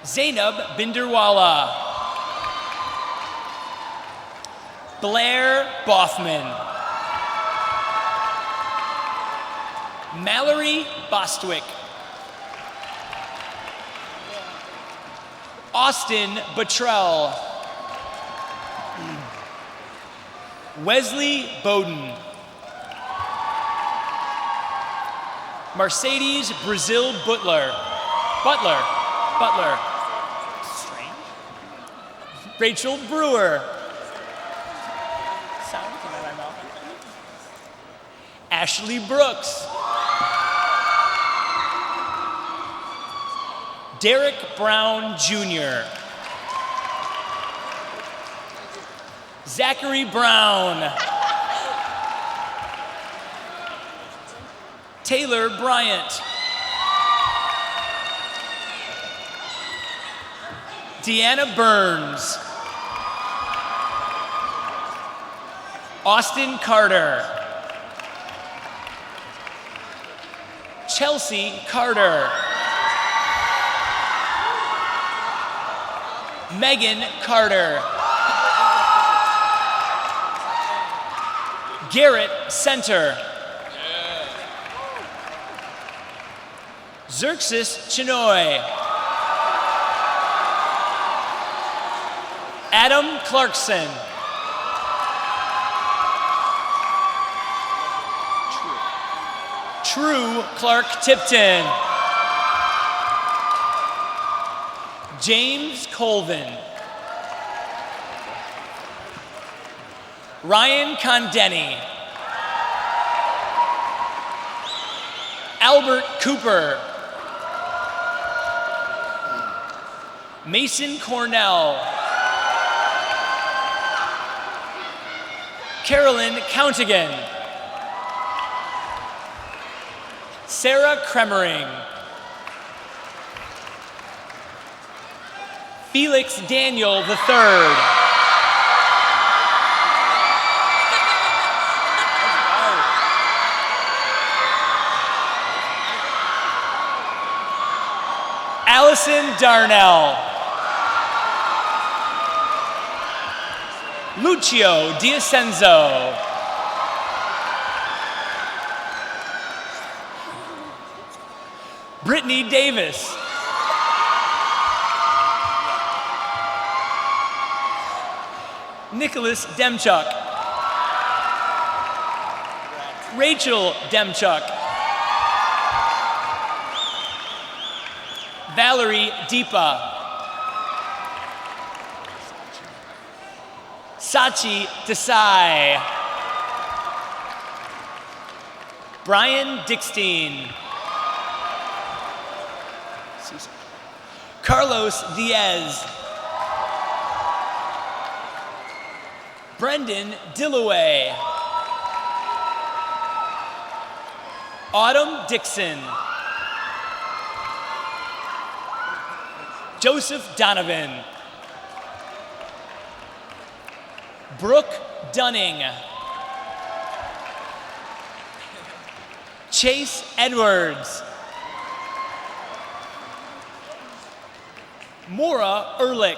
Zainab Binderwala. Blair Boffman. Mallory Bostwick. Austin Bottrell. Wesley Bowden. Mercedes Brazil Butler. Butler. Strange. Rachel Brewer. Sound came out of my mouth. Ashley Brooks. Derek Brown Jr. Zachary Brown. Taylor Bryant. Deanna Burns. Austin Carter. Chelsea Carter. Megan Carter. Garrett Center. Xerxes Chinoy. Adam Clarkson. True Clark Tipton. James Colvin. Ryan Condeni. Albert Cooper. Mason Cornell. Carolyn Countigan. Sarah Kremering. Felix Daniel III. Allison Darnell. Lucio Diacenzo. Brittany Davis. Nicholas Demchuk. Rachel Demchuk. Valerie Deepa. Sachi Desai. Brian Dickstein. Carlos Diaz. Brendan Dillaway. Autumn Dixon. Joseph Donovan. Brooke Dunning. Chase Edwards. Maura Ehrlich.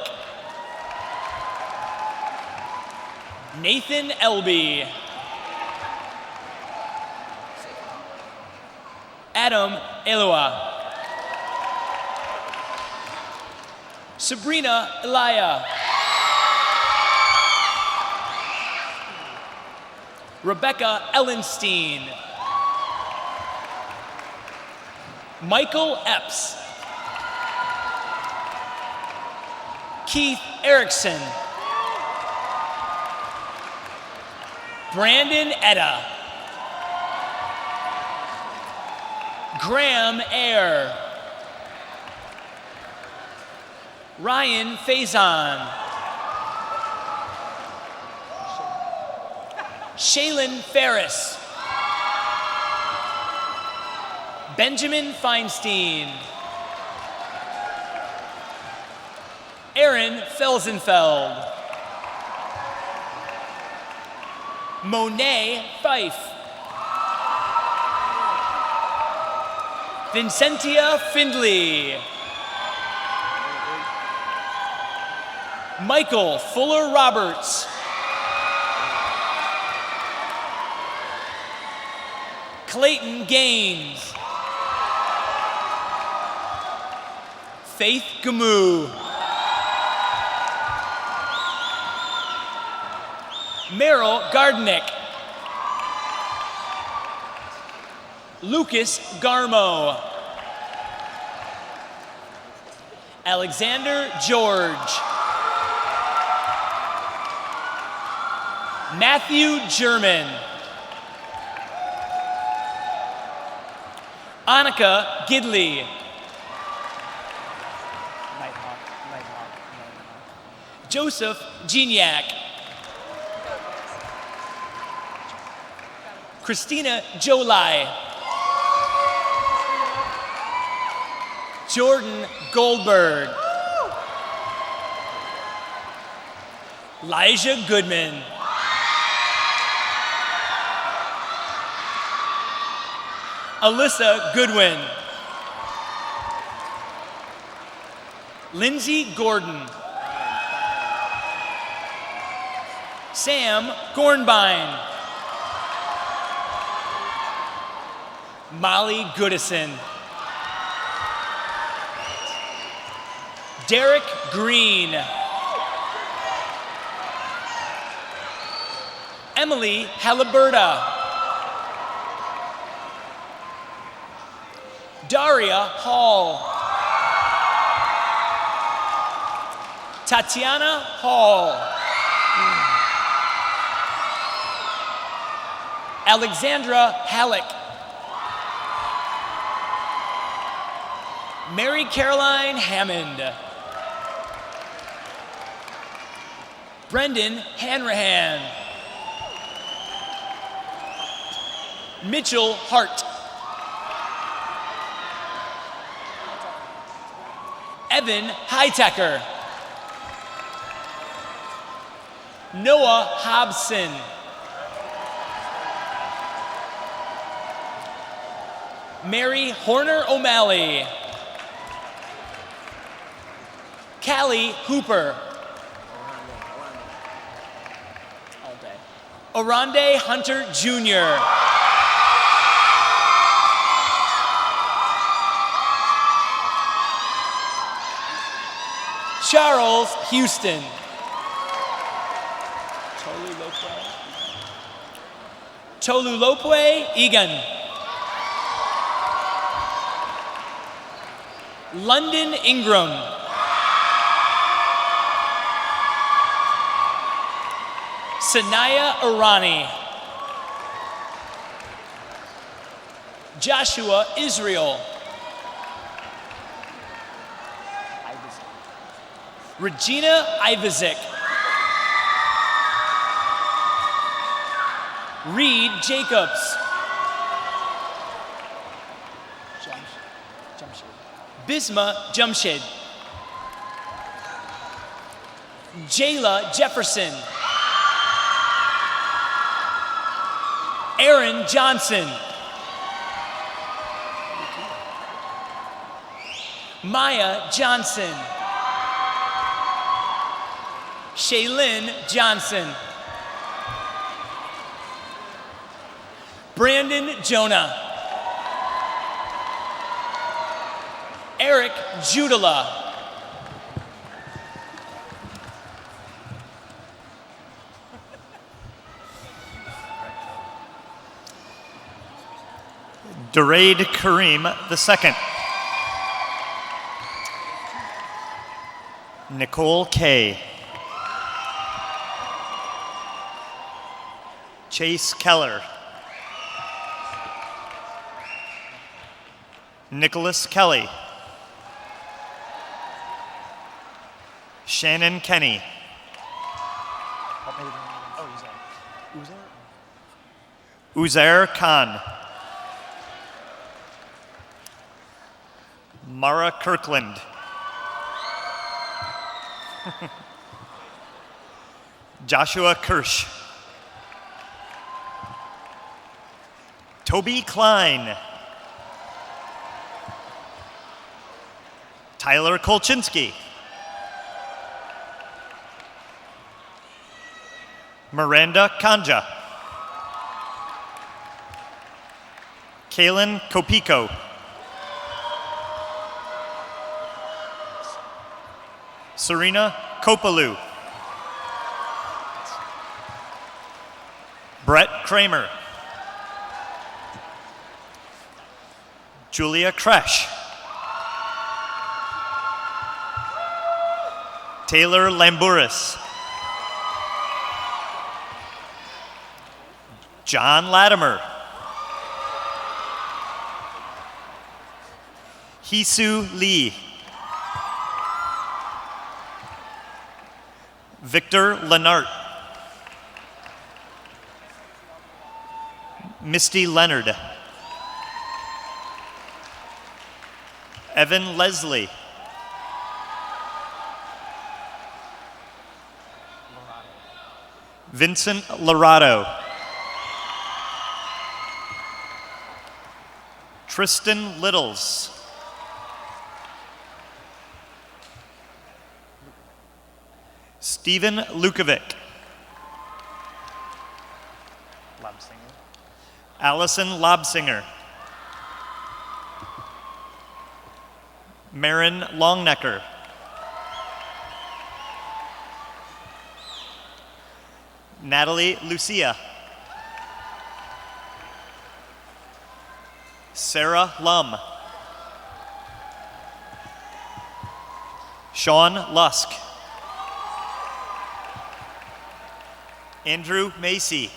Nathan Elby. Adam Elua. Sabrina Elia. Rebecca Ellenstein. Michael Epps. Keith Erickson. Brandon Etta. Graham Ayer. Ryan Faison. Shaylin Ferris. Benjamin Feinstein. Aaron Felsenfeld. Monet Fife. Vincentia Findley. Michael Fuller Roberts. Clayton Gaines. Faith Gamoo. Meryl Gardnick. Lucas Garmo. Alexander George. Matthew German. Annika Gidley. Joseph Gignac. Christina Jolai. Jordan Goldberg. Elijah Goodman. Alyssa Goodwin. Lindsay Gordon. Sam Gornbein. Molly Goodison. Derek Green. Emily Halliburta. Daria Hall. Tatiana Hall. Alexandra Halleck. Mary Caroline Hammond. Brendan Hanrahan. Mitchell Hart. Evan Hightaker. Noah Hobson. Mary Horner O'Malley. Callie Hooper. Oronde Hunter Jr. Charles Houston. Tolulope Egan. London Ingram. Sanaya Irani. Joshua Israel. Regina Ivazic. Reed Jacobs. Bisma Jumshed. Jayla Jefferson. Aaron Johnson. Maya Johnson. Shaylin Johnson. Brandon Jonah. Eric Judala. Duraid Kareem II. Nicole Kay. Chase Keller. Nicholas Kelly. Shannon Kenny. Uzair Khan. Mara Kirkland. Joshua Kirsch. Toby Klein. Tyler Kolchinsky. Miranda Kanja. Kaylin Copico. Serena Kopalou. Brett Kramer. Julia Kresh. Taylor Lamburis. John Latimer. Hisu Lee. Victor Lenart. Misty Leonard. Evan Leslie. Vincent Lorado. Tristan Littles. Stephen Lukovic. Allison Lobsinger. Marin Longnecker. Natalie Lucia. Sarah Lum. Sean Lusk. Andrew Macy.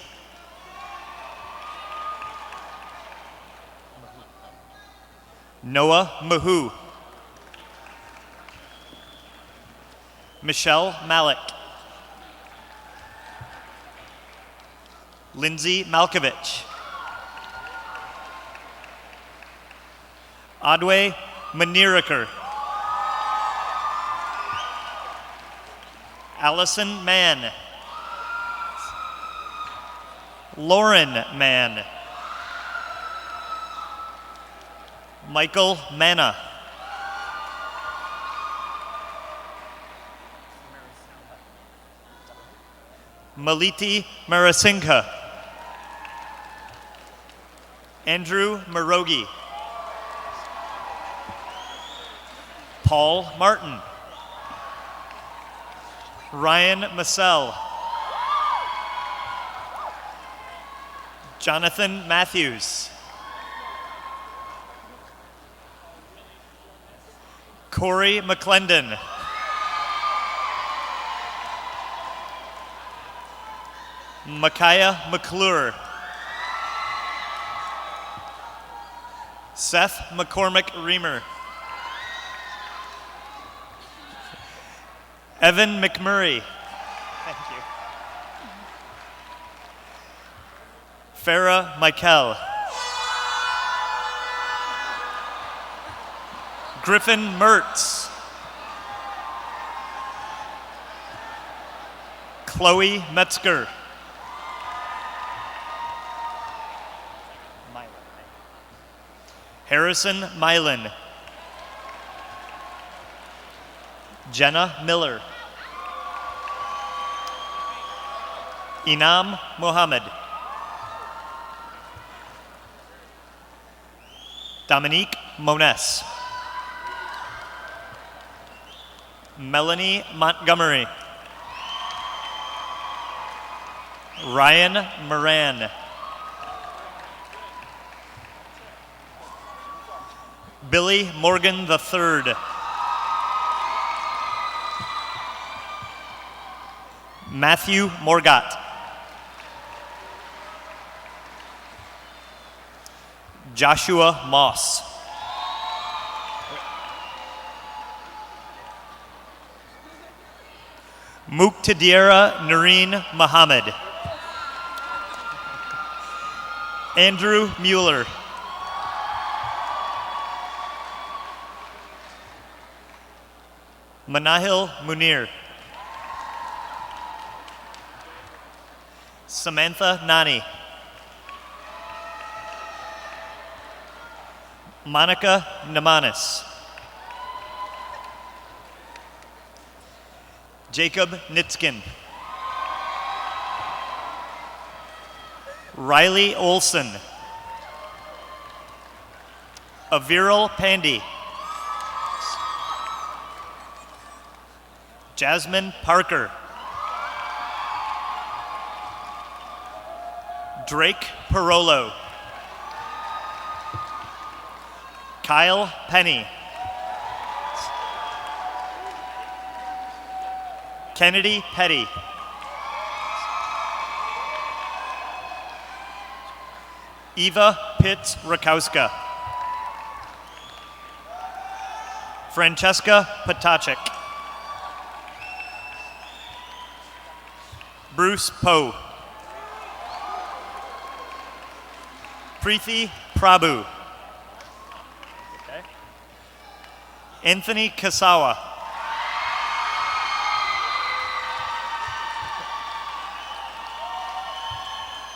Noah Mahu. Michelle Malik. Lindsay Malkovich. Adwe Maniraker. Allison Mann. Lauren Mann. Michael Manna. Maliti Marasinka. Andrew Marogi. Paul Martin. Ryan Massell. Jonathan Matthews. Corey McClendon. Micaiah McClure. Seth McCormick Reamer. Evan McMurray. Thank you. Farah Michael. Griffin Mertz. Chloe Metzger. Harrison Mylan. Jenna Miller. Inam Mohammed. Dominique Mones. Melanie Montgomery. Ryan Moran. Billy Morgan III. Matthew Morgott. Joshua Moss. Muqtadira Noreen Muhammad. Andrew Mueller. Manahil Munir. Samantha Nani. Monica Namanis. Jacob Nitskin. Riley Olson. Aviral Pandy. Jasmine Parker. Drake Parolo. Kyle Penny. Kennedy Petty. Eva Pitts Rakowska. Francesca Potacek. Bruce Poe. Preeti Prabhu. Anthony Kasawa.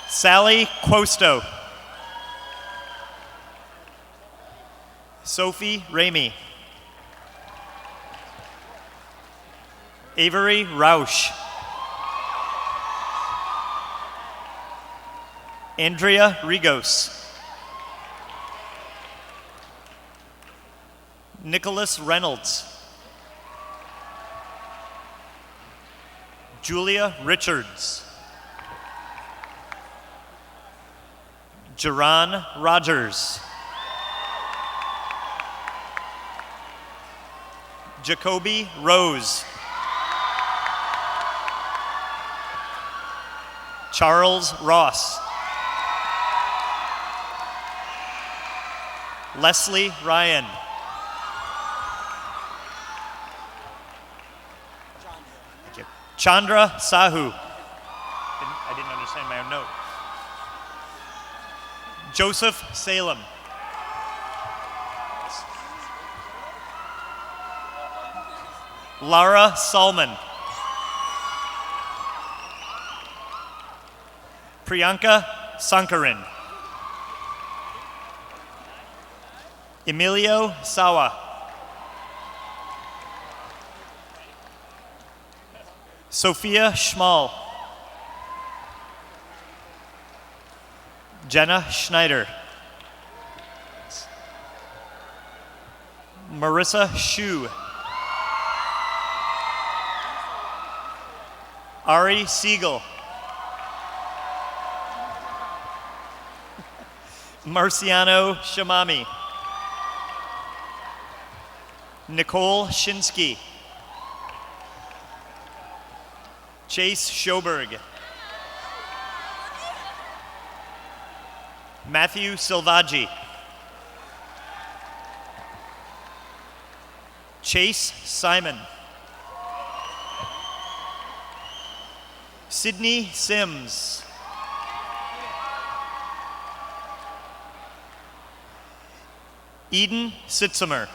Sally Quosto. Sophie Ramey. Avery Rausch. Andrea Rigos. Nicholas Reynolds. Julia Richards. Jaron Rogers. Jacoby Rose. Charles Ross. Leslie Ryan. Thank you. Chandra Sahu. I didn't understand my own note. Joseph Salem. Lara Salman. Priyanka Sankaran. Emilio Sawa. Sophia Schmal. Jenna Schneider. Marissa Shu. Ari Siegel. Marciano Shamami. Nicole Shinsky. Chase Schoberg. Matthew Silvaggi. Chase Simon. Sydney Sims. Eden Sitzemer.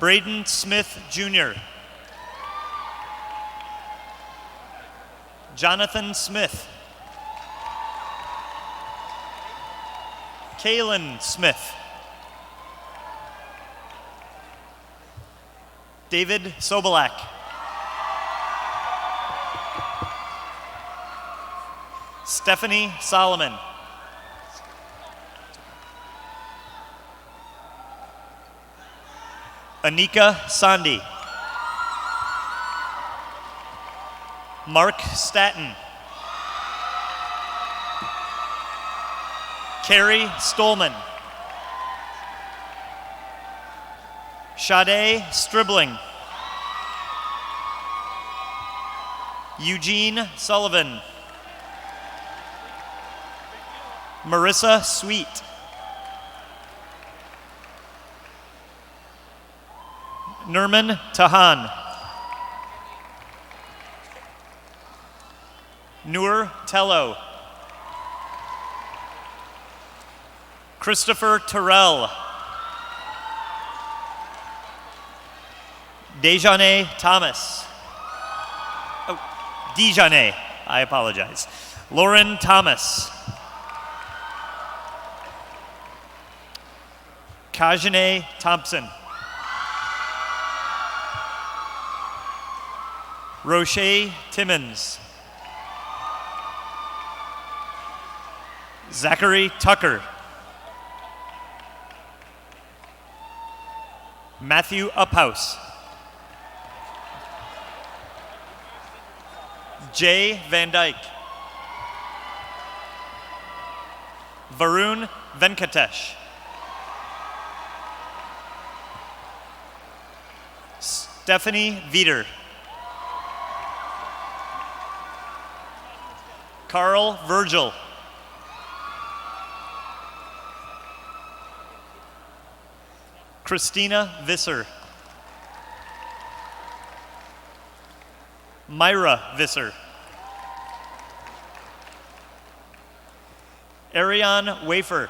Braden Smith Jr. Jonathan Smith. Kaylin Smith. David Sobolak. Stephanie Solomon. Anika Sandi. Mark Staton. Carrie Stolman. Sade Stribling. Eugene Sullivan. Marissa Sweet. Nurman Tahan. Noor Tello. Christopher Terrell. Dejane Thomas. Oh, Dejane, I apologize. Lauren Thomas. Kajane Thompson. Roche Timmons. Zachary Tucker. Matthew Uphouse. Jay Van Dyke. Varun Venkatesh. Stephanie Veeder. Carl Virgil. Christina Visser. Myra Visser. Ariane Wafer.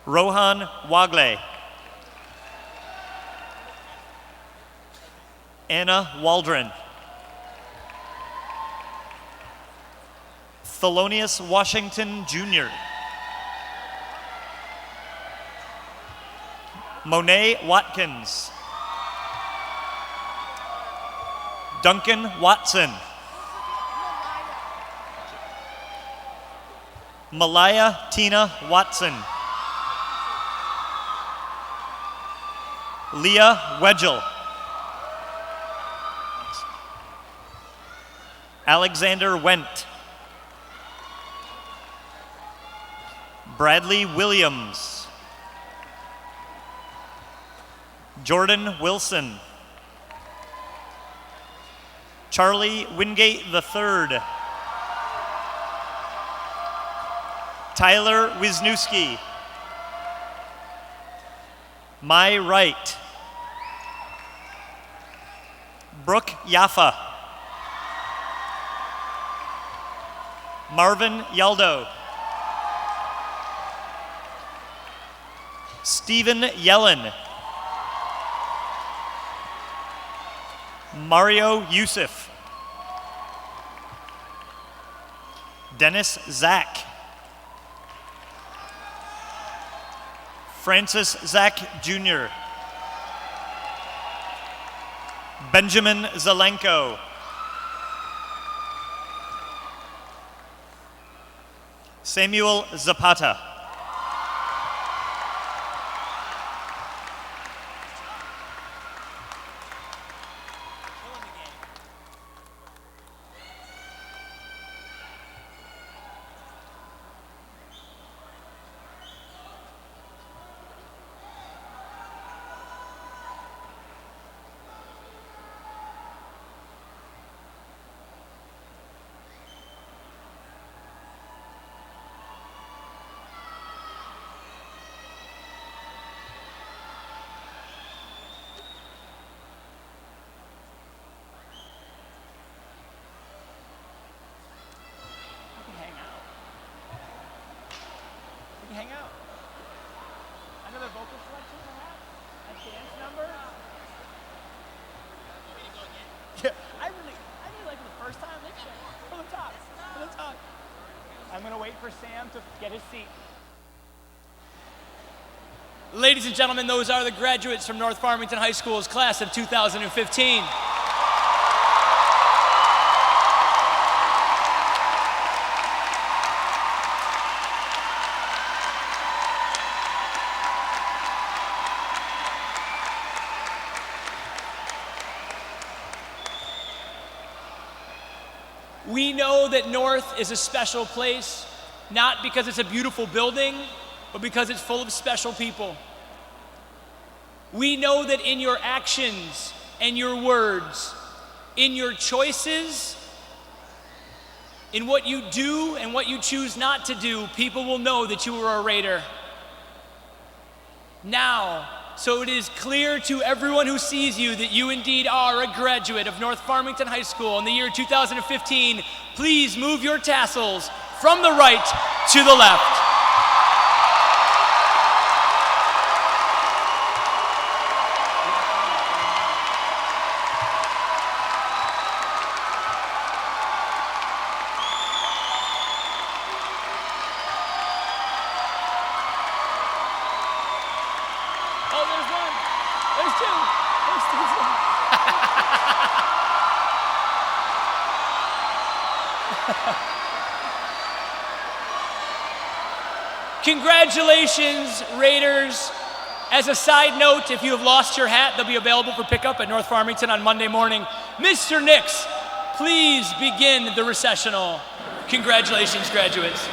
Rohan Wagle. Anna Waldron. Thelonious Washington Jr. Monet Watkins. Duncan Watson. Malaya Tina Watson. Leah Wedgel. Alexander Wendt. Bradley Williams. Jordan Wilson. Charlie Wingate III. Tyler Wisniewski. My Right. Brooke Yaffa. Marvin Yaldo. Stephen Yellen. Mario Yusuf. Dennis Zach. Francis Zach Jr. Benjamin Zelenko. Samuel Zapata. Hang out. Another vocal selection perhaps? A dance number? Yeah, I really liked it the first time. Let's check. From the top. From the top. I'm gonna wait for Sam to get his seat. Ladies and gentlemen, those are the graduates from North Farmington High School's class of 2015. We know that North is a special place, not because it's a beautiful building, but because it's full of special people. We know that in your actions and your words, in your choices, in what you do and what you choose not to do, people will know that you are a Raider. Now, so it is clear to everyone who sees you that you indeed are a graduate of North Farmington High School in the year 2015. Please move your tassels from the right to the left. Congratulations, Raiders. As a side note, if you have lost your hat, they'll be available for pickup at North Farmington on Monday morning. Mr. Nix, please begin the recessional. Congratulations, graduates.